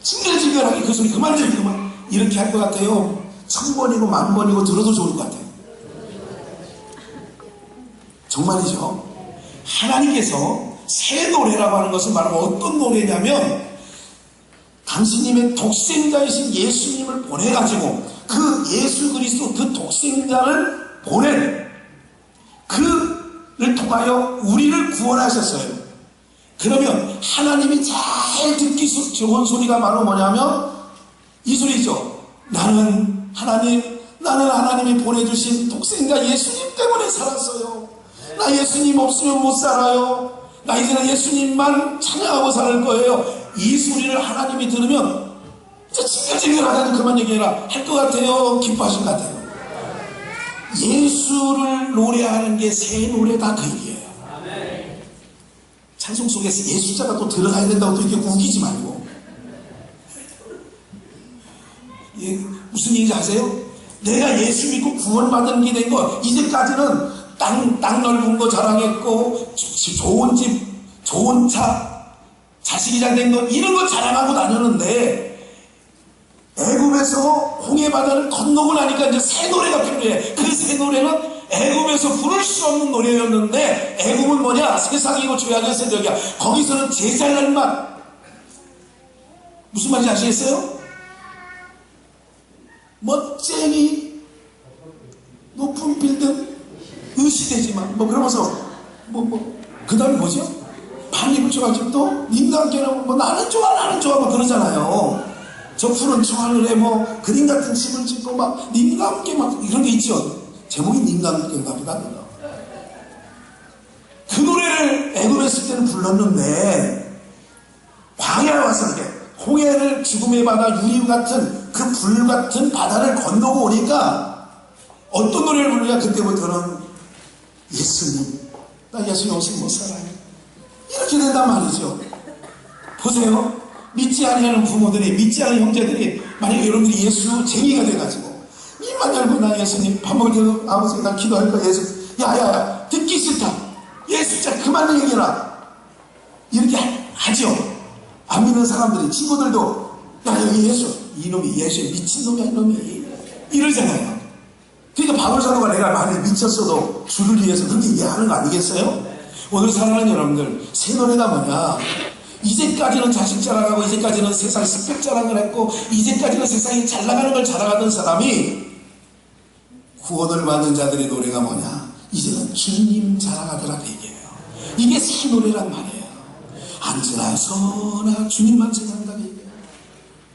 징글징글하게 그 소리 그만 들이 그만. 이렇게 할 것 같아요? 1000번이고 10,000번이고 들어도 좋을 것 같아요. 정말이죠. 하나님께서 새 노래라고 하는 것은 바로 어떤 노래냐면, 당신님의 독생자이신 예수님을 보내가지고 그 예수 그리스도 그 독생자를 보낸 그를 통하여 우리를 구원하셨어요. 그러면 하나님이 잘 듣기 좋은 소리가 바로 뭐냐면 이 소리죠. 나는 하나님이 보내주신 독생자 예수님 때문에 살았어요. 나 예수님 없으면 못 살아요. 나 이제는 예수님만 찬양하고 살 거예요. 이 소리를 하나님이 들으면 이제 징글징글하다니 그만 얘기해라 할 것 같아요? 기뻐하실 것 같아요? 예수를 노래하는 게 새 노래다 그 얘기예요. 찬송 속에서 예수자가 또 들어가야 된다고 또 이렇게 우기지 말고. 무슨 얘기인지 아세요? 내가 예수 믿고 구원받은 게 된 거, 이제까지는 땅 넓은 거 자랑했고, 좋은 집, 좋은 차, 자식이 잘 된 거, 이런 거 자랑하고 다녔는데, 애굽에서 홍해바다를 건너고 나니까 이제 새 노래가 필요해. 그 새 노래는 애굽에서 부를 수 없는 노래였는데, 애굽은 뭐냐? 세상이고 죄악의 세력이야. 거기서는 제살 날만. 무슨 말인지 아시겠어요? 멋쟁이 높은 빌딩 의시되지만 그러면서 그 다음에 뭐죠? 반입을 쳐가지고 또 님과 함께는 나는 좋아 그러잖아요. 저 푸른 초하늘에 그림 같은 집을 짓고 님과 함께 이런 게 있죠. 제목이 님과 함께인가 보다. 그 노래를 애굽에 있을 때는 불렀는데, 광야에 와서 이렇게 홍해를 죽음의 바다 유리 같은 그 불 같은 바다를 건너고 오니까 어떤 노래를 부르냐? 그때부터는 예수님, 나 예수님 없으면 못 살아요. 이렇게 된단 말이죠. 보세요. 믿지 아니하는 부모들이, 믿지 않은 형제들이, 만약에 여러분들이 예수쟁이가 돼가지고 입만 열고 나 예수님 밥 먹을 때도 아버지 나 기도할 거야. 예수, 야야야 듣기 싫다. 예수 진짜 그만 얘기해라. 이렇게 하죠. 안 믿는 사람들이, 친구들도 야 여기 예수, 이놈이 예수에 미친놈이야 이놈이, 이러잖아요. 그러니까 바울 사도가 내가 만약에 미쳤어도 주를 위해서 그렇게 이해하는 거 아니겠어요? 오늘 사랑하는 여러분들, 새 노래가 뭐냐? 이제까지는 자식 자랑하고, 이제까지는 세상 스펙 자랑을 했고, 이제까지는 세상이 잘 나가는 걸 자랑하던 사람이, 구원을 받는 자들의 노래가 뭐냐? 이제는 주님 자랑하더라 그 얘기예요. 이게 새 노래란 말이에요. 앉으나 서나 주님만 자랑한다 그 얘기예요.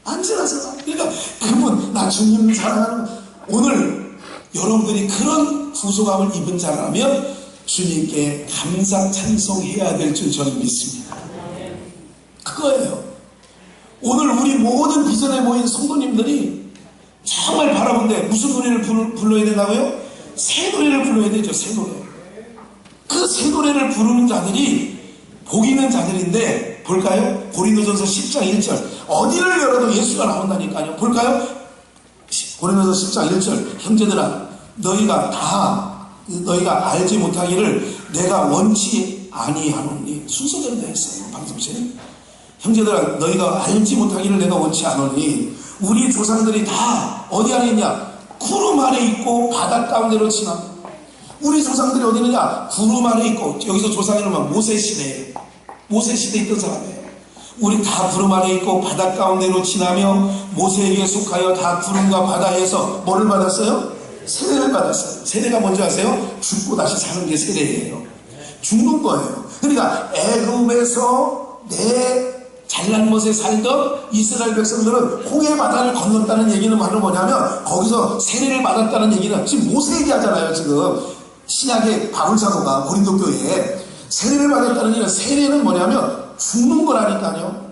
앉으나 서나. 그러니까 그분 나 주님 자랑하는 거. 오늘 여러분들이 그런 구속함을 입은 자라면 주님께 감사 찬송해야 될 줄 저는 믿습니다. 그거예요. 오늘 우리 모든 비전에 모인 성도님들이 정말 바라본데 무슨 노래를 불러야 되나고요? 새 노래를 불러야 되죠. 새 노래. 그 새 노래를 부르는 자들이 복 있는 자들인데, 볼까요? 고린도전서 10장 1절. 어디를 열어도 예수가 나온다니까요. 볼까요? 고린도전서 10장 1절. 형제들아, 너희가 알지 못하기를 내가 원치 아니하노니. 순서대로 되어 있어요. 방송실. 형제들아, 너희가 알지 못하기를 내가 원치 않으니, 우리 조상들이 다 어디 안에 있냐? 구름 안에 있고 바다 가운데로 지나. 우리 조상들이 어디 있느냐? 구름 아래 있고, 여기서 조상이라면 모세시대에 있던 사람이에요. 우리 다 구름 아래 있고 바다 가운데로 지나며 모세에게 속하여 다 구름과 바다에서 뭐를 받았어요? 세례를 받았어요. 세례가 뭔지 아세요? 죽고 다시 사는 게 세례예요. 죽는 거예요. 그러니까 애굽에서 내 잘난 곳에 살던 이스라엘 백성들은 홍해 바다를 건넜다는 얘기는 바로 뭐냐면 거기서 세례를 받았다는 얘기는 지금 모세 얘기하잖아요. 지금 신약의 바울사도가 고린도 교회에 세례를 받았다는 얘기는, 세례는 뭐냐면 죽는 거라니까요.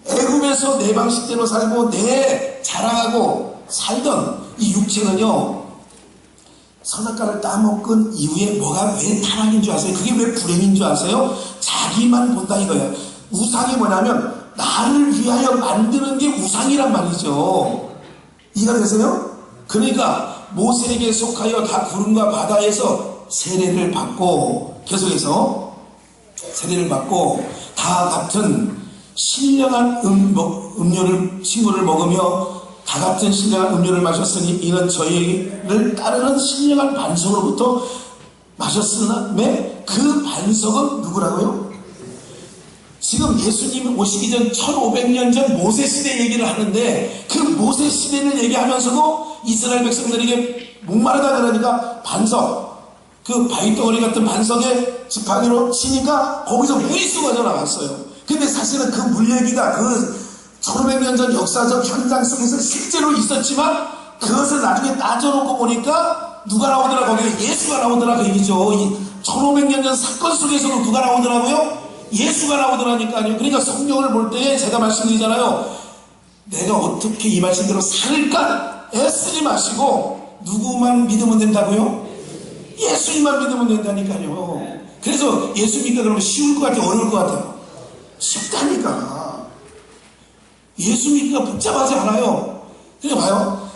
애굽에서 내 방식대로 살고 내 자랑하고 살던 이 육체는요, 선악과를 따먹은 이후에 뭐가 왜 타락인 줄 아세요? 그게 왜 불행인 줄 아세요? 자기만 본다 이거예요. 우상이 뭐냐면 나를 위하여 만드는 게 우상이란 말이죠. 이해가 되세요? 그러니까 모세에게 속하여 다 구름과 바다에서 세례를 받고, 계속해서 세례를 받고 다 같은 신령한 음료를 먹으며 다 같은 신령한 음료를 마셨으니 이는 저희를 따르는 신령한 반석으로부터 마셨으나 그 반석은 누구라고요? 지금 예수님이 오시기 전 1500년 전 모세 시대 얘기를 하는데, 그 모세 시대를 얘기하면서도 이스라엘 백성들에게 목마르다 그러니까 반석, 그 바위덩어리 같은 반석에 지팡이로 치니까 거기서 물이 쏟아져 나왔어요. 근데 사실은 그 물 얘기가 그 1500년 전 역사적 현장 속에서 실제로 있었지만 그것을 나중에 따져놓고 보니까 누가 나오더라? 거기에 예수가 나오더라 그 얘기죠. 이 1500년 전 사건 속에서도 누가 나오더라고요? 예수가 나오더라니까요. 그러니까 성경을 볼 때 제가 말씀드리잖아요. 내가 어떻게 이 말씀대로 살까 애쓰지 마시고 누구만 믿으면 된다고요? 예수님만 믿으면 된다니까요. 그래서 예수 믿기가 그러면 쉬울 것 같아요? 어려울 것 같아요? 쉽다니까. 예수 믿기가 복잡하지 않아요. 그러니까 봐요.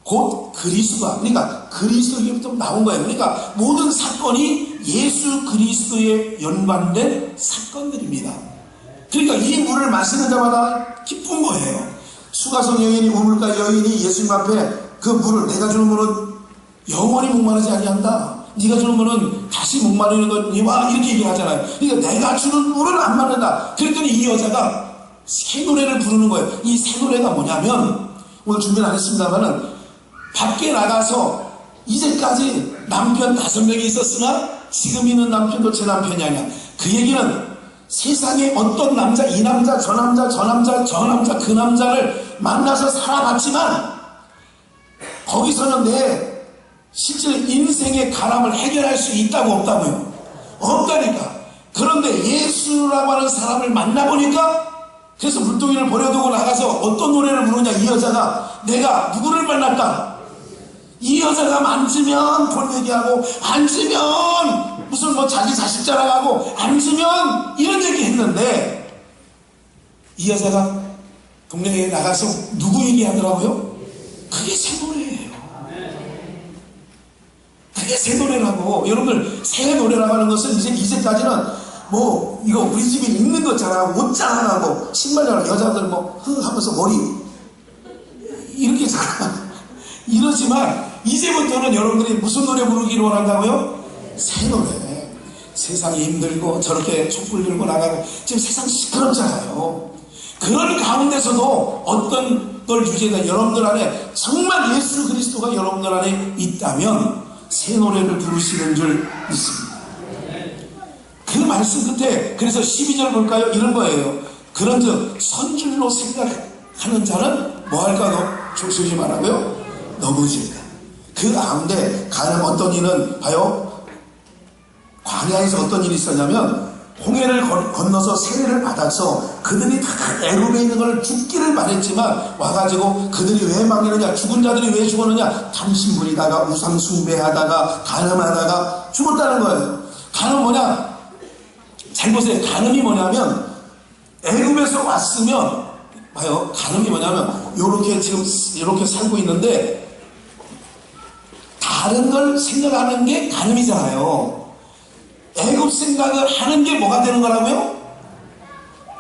곧 그러니까 그리스도에게부터 나온 거예요. 그러니까 모든 사건이 예수 그리스도에 연관된 사건들입니다. 그러니까 이 물을 마시는 자마다 기쁜 거예요. 수가성 여인이 우물가 여인이 예수님 앞에 그 물을, 내가 주는 물은 영원히 목마르지 아니한다, 네가 주는 물은 다시 목마르는 거니와, 이렇게 얘기하잖아요. 그러니까 내가 주는 물은 안 마른다. 그랬더니 이 여자가 새 노래를 부르는 거예요. 이 새 노래가 뭐냐면, 오늘 준비는 안 했습니다만은, 밖에 나가서 이제까지 남편 5명이 있었으나 지금 있는 남편도 제 남편이 아니야. 그 얘기는 세상에 어떤 남자, 이 남자, 저 남자, 저 남자, 저 남자, 그 남자를 만나서 살아봤지만 거기서는 내 실제 인생의 가람을 해결할 수 있다고 없다고요? 없다니까. 그런데 예수라고 하는 사람을 만나보니까, 그래서 물동이를 버려두고 나가서 어떤 노래를 부르냐, 이 여자가 내가 누구를 만났다. 이 여자가 만지면 돈 얘기하고, 앉으면 무슨 뭐 자기 자식 자랑하고, 앉으면 이런 얘기 했는데, 이 여자가 동네에 나가서 누구 얘기하더라고요? 그게 새 노래예요. 그게 새 노래라고. 여러분들, 새 노래라고 하는 것은 이제까지는 뭐 이거 우리 집에 있는 거잖아, 옷 자랑하고 신발 자랑하고, 여자들 뭐 하면서 머리 이렇게 자랑하고 이러지만, 이제부터는 여러분들이 무슨 노래 부르기를 원한다고요? 새 노래. 세상이 힘들고 저렇게 촛불 들고 나가고 지금 세상 시끄럽잖아요. 그런 가운데서도 어떤 걸 유지해야, 여러분들 안에 정말 예수 그리스도가 여러분들 안에 있다면 새 노래를 부르시는 줄 믿습니다. 그 말씀 끝에 그래서 12절 볼까요? 이런 거예요. 그런즉 선줄로 생각하는 자는 뭐 할까? 조심히 말하고요, 넘어질까. 그 가운데 가는 어떤 이는 봐요, 광야에서 어떤 일이 있었냐면 홍해를 건너서 세례를 받아서 그들이 다 애굽에 있는 걸 죽기를 바랬지만 와가지고 그들이 왜 망했느냐, 죽은 자들이 왜 죽었느냐, 탐심 부리다가 우상 숭배하다가 간음하다가 죽었다는 거예요. 간음 뭐냐, 잘 보세요. 간음이 뭐냐면, 애굽에서 왔으면 봐요, 간음이 뭐냐면 요렇게 지금 이렇게 살고 있는데 다른 걸 생각하는 게 간음이잖아요. 애굽 생각을 하는 게 뭐가 되는 거라고요?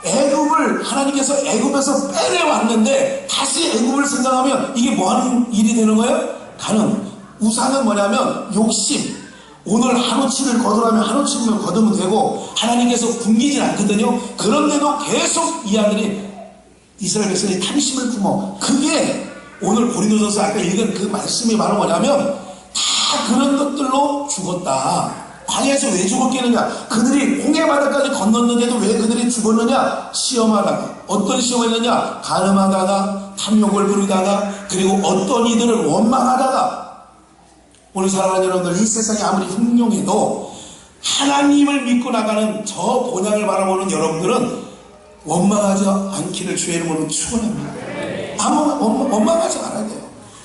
애굽을 하나님께서 애굽에서 빼내왔는데 다시 애굽을 생각하면 이게 뭐 하는 일이 되는 거예요? 간음. 우상은 뭐냐면 욕심. 오늘 한우치를 거두라면 한우치를 거두면 되고 하나님께서 굶기진 않거든요. 그런데도 계속 이 아들이 이스라엘 백성이 탐심을 품어. 그게 오늘 고린도전서 아까 읽은 그 말씀이 바로 뭐냐면 다 그런 것들로 죽었다. 광야에서 왜 죽었겠느냐? 그들이 홍해 바다까지 건넜는데도 왜 그들이 죽었느냐? 시험하다가. 어떤 시험했느냐? 간음하다가, 탐욕을 부리다가, 그리고 어떤 이들을 원망하다가. 오늘 사랑하는 여러분들, 이 세상이 아무리 흉흉해도 하나님을 믿고 나가는 저 본향을 바라보는 여러분들은 원망하지 않기를 주의 이름으로 축원합니다. 원망하지 않아야 돼요.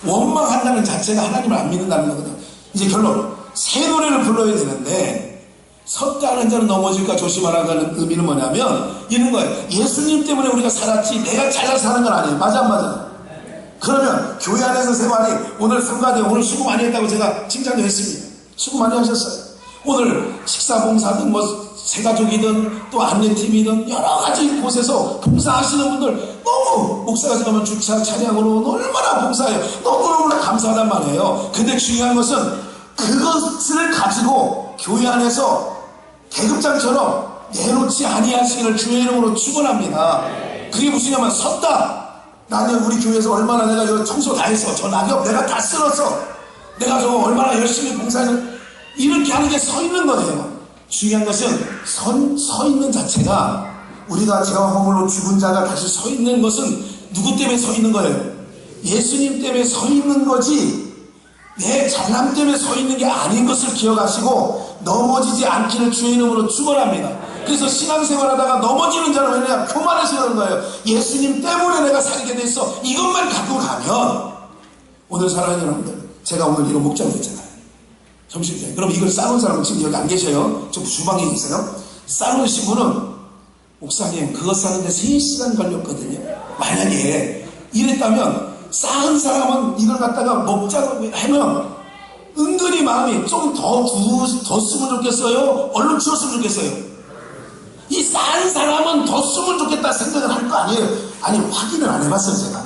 원망한다는 자체가 하나님을 안 믿는다는 거거든. 이제 결론. 새 노래를 불러야 되는데 섰다는 자는 넘어질까 조심하라는 의미는 뭐냐면 이런 거예요. 예수님 때문에 우리가 살았지 내가 잘나서 사는 건 아니에요. 맞아 안 맞아? 그러면 교회 안에서 생활이 오늘 성가대 오늘 수고 많이 했다고 제가 칭찬도 했습니다. 수고 많이 하셨어요. 오늘 식사봉사든 뭐 새가족이든 또 안내팀이든 여러 가지 곳에서 봉사하시는 분들 너무 목사가 지나면 주차 차량으로 얼마나 봉사해요. 너무너무나 감사하단 말이에요. 근데 중요한 것은 그것을 가지고 교회 안에서 계급장처럼 내놓지 아니하시기를 주의 이름으로 축원합니다. 그게 무엇이냐면 섰다. 나는 우리 교회에서 얼마나 내가 이거 청소 다 했어. 저 낙엽 내가 다 쓸었어. 내가 저거 얼마나 열심히 봉사했는 이렇게 하는 게 서 있는 거예요. 중요한 것은 서 있는 자체가 우리가 죄와 허물로 죽은 자가 다시 서 있는 것은 누구 때문에 서 있는 거예요? 예수님 때문에 서 있는 거지 내 잘남 때문에 서 있는 게 아닌 것을 기억하시고 넘어지지 않기를 주의 이름으로 축원합니다. 그래서 신앙생활하다가 넘어지는 자는 왜냐? 교만해서 그런 거예요. 예수님 때문에 내가 살게 됐어. 이것만 갖고 가면 오늘 사랑하는 여러분들 제가 오늘 이거 목장 됐잖아요. 점심때. 그럼 이걸 싸놓은 사람은 지금 여기 안 계셔요. 저 주방에 계세요. 싸놓으신 분은 목사님 그거 싸는데 3시간 걸렸거든요. 만약에 이랬다면 쌓은 사람은 이걸 갖다가 먹자고 하면 은근히 마음이 좀 더 쓰면 좋겠어요? 얼른 치웠으면 좋겠어요? 이 쌓은 사람은 더 쓰면 좋겠다 생각을 할 거 아니에요? 아니 확인을 안 해봤어요 제가.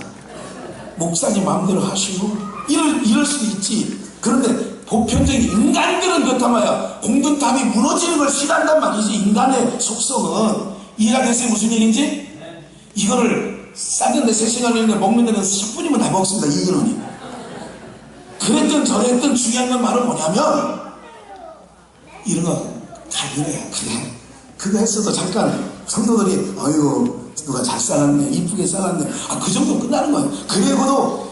목사님 마음대로 하시고 이럴 수도 있지. 그런데 보편적인 인간들은 그렇단 말이야. 공든탑이 무너지는 걸 싫어한단 말이지. 인간의 속성은. 이해가 됐어요? 무슨 얘기인지? 이거를 쌌는데 3시간 내내 먹는 데는 10분이면 다 먹습니다. 이 인원이. 그랬든 저랬든 중요한 건 바로 뭐냐면 이런 거 가능해요. 그래. 그거 했어도 잠깐 성도들이 어이구 누가 잘 싸놨네 이쁘게 싸놨네 그 정도 끝나는 거예요. 그리고도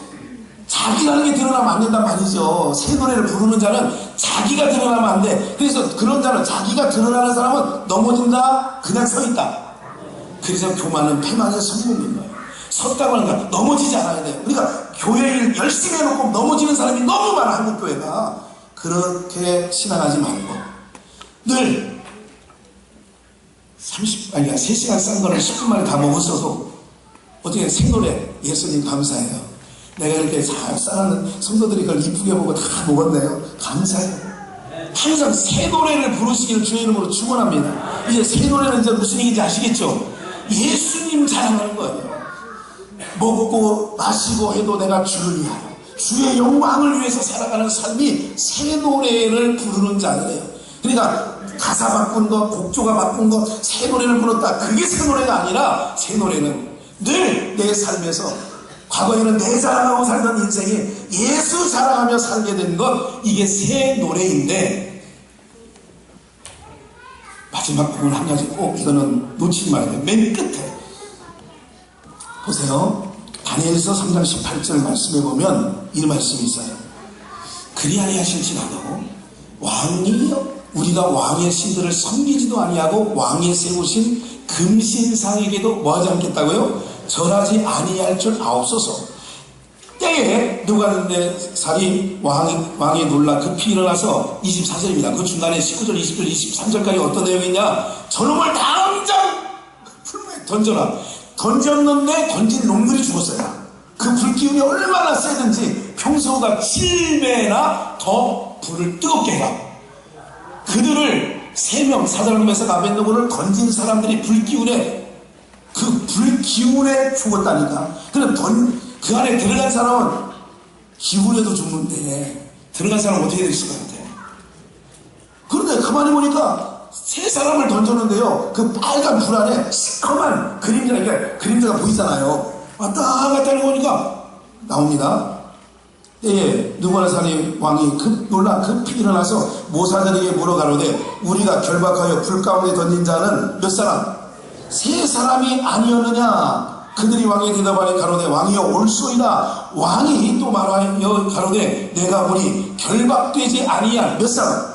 자기라는 게 드러나면 안 된단 말이죠. 새 노래를 부르는 자는 자기가 드러나면 안 돼. 그래서 그런 자는 자기가 드러나는 사람은 넘어진다 그냥 서 있다. 그래서 교만은 패망의 성공인 거예요. 섰다고 하는 건 넘어지지 않아야 돼요. 우리가 교회를 열심히 해놓고 넘어지는 사람이 너무 많아. 한국교회가. 그렇게 신앙하지 말고 늘 3시간 싼 거를 10분 만에 다 먹었어도 어떻게 생노래 예수님 감사해요. 내가 이렇게 잘 쌓아놓은 성도들이 그걸 이쁘게 보고 다 먹었네요. 감사해요. 항상 새 노래를 부르시기를 주의 이름으로 축원합니다. 이제 새 노래는 이제 무슨 얘기인지 아시겠죠? 예수님 자랑하는 거예요. 먹고 마시고 해도 내가 주를 위하여 주의 영광을 위해서 살아가는 삶이 새 노래를 부르는 자들이에요. 그러니까 가사 바꾼 거, 곡조가 바꾼 거, 새 노래를 불렀다. 그게 새 노래가 아니라 새 노래는 늘 내 삶에서 과거에는 내 자랑하고 살던 인생이 예수 자랑하며 살게 된 것, 이게 새 노래인데 마지막 부분 한 가지 꼭 이거는 놓치지 말아야 돼요. 맨 끝에 보세요. 다니엘서 3장 18절 말씀에 보면 이 말씀이 있어요. 그리 아니하실지라도 왕이요 우리가 왕의 신들을 섬기지도 아니하고 왕이 세우신 금신상에게도 뭐하지 않겠다고요? 절하지 아니할 줄 아옵소서. 때에 느부갓네살이 왕이 놀라 급히 일어나서 24절입니다. 그 중간에 19절, 20절, 23절까지 어떤 내용이냐? 저놈을 당장 풀무에 던져라. 던졌는데 던진 놈들이 죽었어요. 그 불기운이 얼마나 세든지 평소보다 7배나 더 불을 뜨겁게 해라. 그들을 3명 사자를 메서 아벤노고를 던진 사람들이 불기운에 죽었다니까. 그럼 그 안에 들어간 사람은 기운에도 죽는데 들어간 사람 어떻게 됐을 것 같아요? 그런데 가만히 보니까 세 사람을 던졌는데요, 그 빨간 불 안에 시커먼 그림자, 이게 그림자가 보이잖아요. 왔다 갔다 하고 보니까 나옵니다. 예, 느부갓네살 왕이 놀라 급히 일어나서 모사들에게 물어가로되 우리가 결박하여 불 가운데 던진 자는 몇 사람? 세 사람이 아니었느냐? 그들이 왕에 대답하니 가로되 왕이여 올소이다. 왕이 또 말하여 가로되 내가 보니 결박되지 아니한 몇 사람?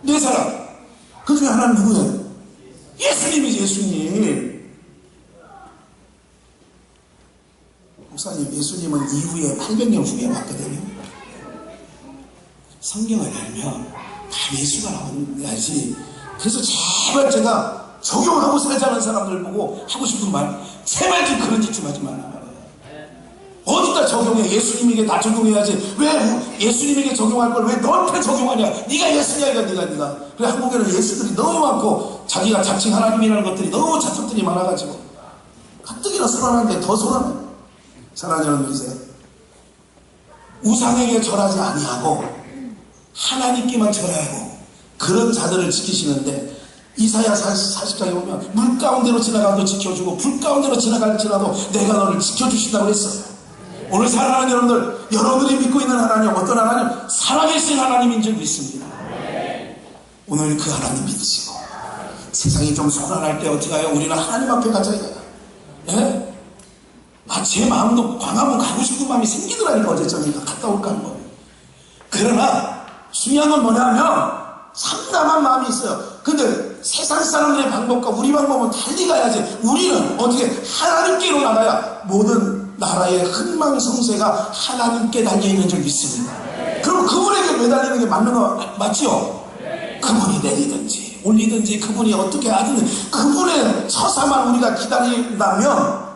네 사람. 그 중에 하나는 누구예요? 예수님이지. 예수님. 목사님, 예수님은 이후에 800년 후에 왔거든요. 성경을 열면 다 예수가 나와야지. 그래서 제발 제가 적용하고 살자는 사람들 보고 하고 싶은 말, 제발 좀 그런 짓 좀 하지 말란 말이에요. 어디다 적용해? 예수님에게 다 적용해야지. 왜 예수님에게 적용할 걸 왜 너한테 적용하냐? 네가 예수냐 이거 네가. 그래, 한국에는 예수들이 너무 많고 자기가 자칭 하나님이라는 것들이 너무 자석들이 많아가지고 가뜩이나 소란한데 더 소란해. 사랑하는 여러분이세요. 우상에게 절하지 아니하고 하나님께만 절하고 그런 자들을 지키시는데, 이사야 40장에 보면 물 가운데로 지나가도 지켜주고 불 가운데로 지나갈지라도 내가 너를 지켜주신다고 했어요. 오늘 사랑하는 여러분들, 여러분이 믿고 있는 하나님 어떤 하나님? 살아계신 하나님인 줄 믿습니다. 오늘 그 하나님 믿으시고 세상이 좀 소란할 때 어떻게 해요? 우리는 하나님 앞에 가자 이거야. 예? 제 마음도 광화문 가고 싶은 마음이 생기더라니까. 어제 저녁에 갔다 올까 하는 거예요. 그러나 중요한 건 뭐냐면 참담한 마음이 있어요. 근데 세상 사람들의 방법과 우리 방법은 달리 가야지. 우리는 어떻게 하나님께로 나가야 모든 나라의 흥망성쇠가 하나님께 달려있는 줄 믿습니다. 그럼 그분에게 매달리는 게 맞는 거 맞죠? 그분이 내리든지 올리든지 그분이 어떻게 하든 그분의 처사만 우리가 기다린다면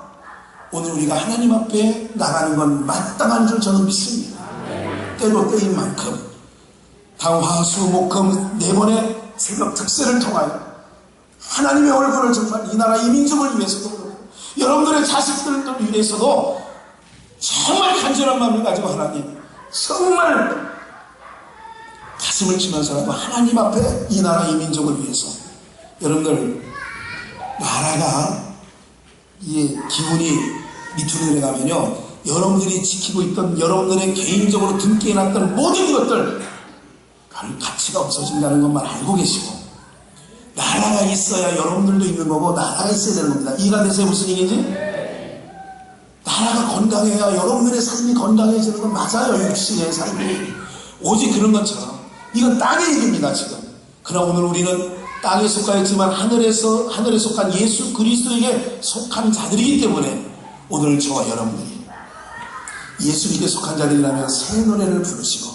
오늘 우리가 하나님 앞에 나가는 건 마땅한 줄 저는 믿습니다. 때로 때인 만큼 당화수목금 4번의 새벽 특세를 통하여 하나님의 얼굴을 정말 이 나라 이 민족을 위해서도 그렇고 여러분들의 자식들을 위해서도 정말 간절한 마음을 가지고 하나님 정말 가슴을 치면서라도 하나님 앞에 이 나라 이 민족을 위해서 여러분들 나라가 이 기운이 밑으로 내려가면요, 여러분들이 지키고 있던 여러분들의 개인적으로 등기해놨던 모든 것들 별 가치가 없어진다는 것만 알고 계시고, 나라가 있어야 여러분들도 있는 거고 나라가 있어야 되는 겁니다. 이해가 되세요? 무슨 얘기인지? 나라가 건강해야 여러분들의 삶이 건강해지는 건 맞아요. 육신의 삶이. 오직 그런 것처럼 이건 땅의 얘기입니다 지금. 그러나 오늘 우리는 땅에 속하였지만 하늘에 속한 예수 그리스도에게 속한 자들이기 때문에 오늘 저와 여러분들이 예수님께 속한 자들이라면 새 노래를 부르시고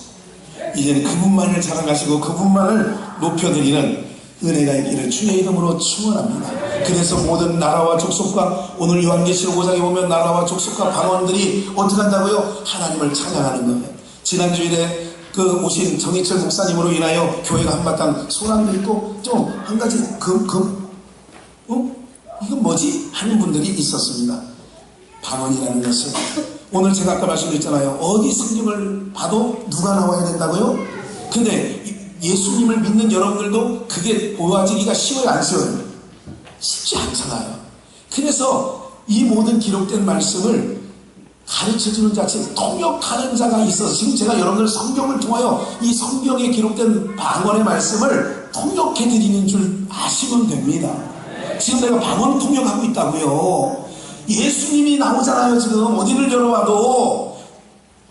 이제는 그분만을 자랑하시고 그분만을 높여드리는 은혜가 있기를 주의 이름으로 축원합니다. 그래서 모든 나라와 족속과 오늘 요한계시록 5장에 보면 나라와 족속과 방언들이 어떻게 한다고요? 하나님을 찬양하는 거예요. 지난주일에 그 오신 정희철 목사님으로 인하여 교회가 한바탕 소란도 있고 좀 한 가지 이건 뭐지? 하는 분들이 있었습니다. 방언이라는 것은 오늘 제가 아까 말씀드렸잖아요. 어디 성경을 봐도 누가 나와야 된다고요? 근데 예수님을 믿는 여러분들도 그게 보아지기가 쉬워요? 안 쉬워요? 쉽지 않잖아요. 그래서 이 모든 기록된 말씀을 가르쳐주는 자체 통역하는 자가 있어서 지금 제가 여러분들 성경을 통하여 이 성경에 기록된 방언의 말씀을 통역해드리는 줄 아시면 됩니다. 지금 내가 방언 통역하고 있다고요. 예수님이 나오잖아요. 지금 어디를 열어봐도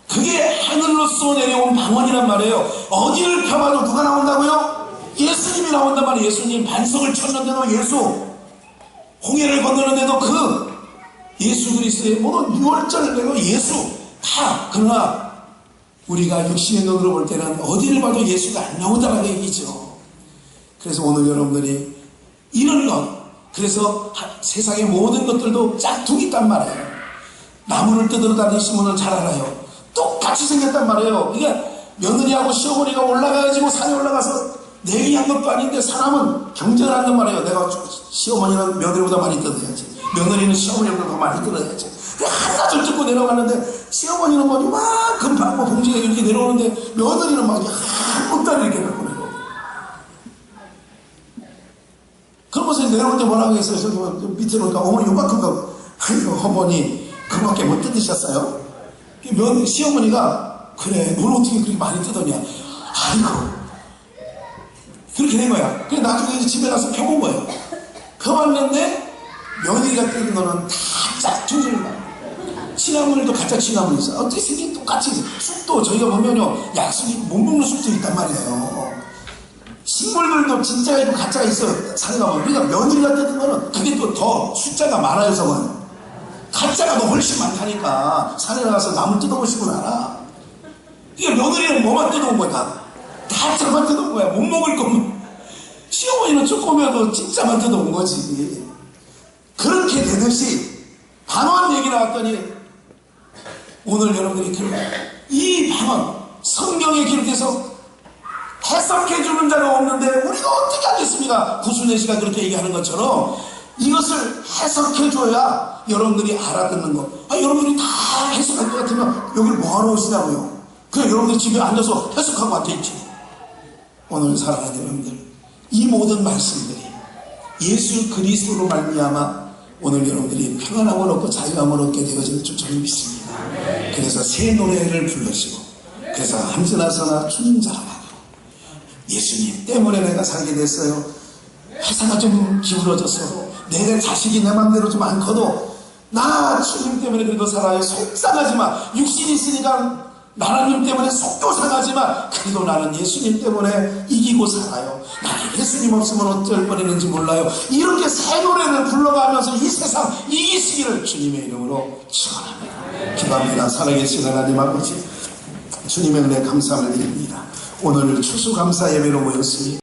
그게 하늘로서 내려온 방언이란 말이에요. 어디를 펴봐도 누가 나온다고요? 예수님이 나온단 말이에요. 예수님 반석을 쳤는데도 예수, 홍해를 건너는데도 그 예수 그리스도의 모든 유월절을 내고 예수 다. 그러나 우리가 육신의 눈으로 볼 때는 어디를 봐도 예수가 안 나오다라는 얘기죠. 그래서 오늘 여러분들이 이런 것, 그래서 세상의 모든 것들도 짝퉁이 있단 말이에요. 나무를 뜯으러 다니시면 오늘 잘 알아요. 똑같이 생겼단 말이에요. 이게 며느리하고 시어머니가 올라가가지고 산에 올라가서 내기한 것도 아닌데 사람은 경쟁을 한단 말이에요. 내가 시어머니는 며느리보다 많이 뜯어야지. 며느리는 시어머니보다 더 많이 들어야지. 한나절 듣고 내려가는데 시어머니는 뭐 이만큼 받고 봉지에 이렇게 내려오는데 며느리는 막 한 목다리 이렇게 갖고 내려오고. 그러면서 내려올 때 뭐라고 했어요? 저기 밑에 보니까 어머니 요만큼 가고, 아이고 어머니 그거밖에 못 뜯으셨어요? 시어머니가 그래 뭘 어떻게 그렇게 많이 뜯었냐. 아이고 그렇게 된 거야. 그래 나중에 이제 집에 가서 펴본 거예요. 펴봤는데 며느리가 뜯은 거는 다 짝퉁질인 거야. 취나물도 가짜 취나물이 있어. 어떻게 생긴 똑같이. 쑥도 저희가 보면요, 약속이 못 먹는 쑥도 있단 말이에요. 식물들도 진짜가 있고 가짜가 있어요. 산에 가면. 그러니까 며느리가 뜯은 거는 그게 또 더 숫자가 많아요, 저건. 가짜가 더 훨씬 많다니까. 산에 나가서 나무 뜯어보시고 알아. 그러니까 며느리는 뭐만 뜯어온 거야, 다. 가짜만 뜯어온 거야. 못 먹을 거면. 시어머니는 조금이라도 진짜만 뜯어온 거지. 그렇게 되듯이 반원 얘기 나왔더니 오늘 여러분들이 이 반원 성경에 기록해서 해석해주는 자가 없는데 우리가 어떻게 하겠습니까? 구순애 씨가 그렇게 얘기하는 것처럼 이것을 해석해줘야 여러분들이 알아듣는 거. 여러분들이 다 해석할 것 같으면 여기를 뭐하러 오시냐고요. 그냥 여러분들이 집에 앉아서 해석하고 앉아있지. 오늘 사랑하는 여러분들, 이 모든 말씀들이 예수 그리스도로 말미암아 오늘 여러분들이 평안함을 얻고 자유함을 얻게 되어질 줄 저는 믿습니다. 그래서 새 노래를 불러시고, 그래서 함지나서나 주님 자랑하고, 예수님 때문에 내가 살게 됐어요. 회사가 좀 기울어져서 내 자식이 내 맘대로 좀 안 커도 나 주님 때문에 그래도 살아요. 속상하지만 육신이 있으니까 나라님 때문에 속도 상하지만 그래도 나는 예수님 때문에 이기고 살아요. 나는 예수님 없으면 어쩔 뻔했는지 몰라요. 이렇게 새 노래를 불러가면서 이 세상 이기시기를 주님의 이름으로 축원합니다. 기도합니다. 살아계신 하나님 아버지, 주님의 은혜 감사를 드립니다. 오늘 추수감사 예배로 모였습니다.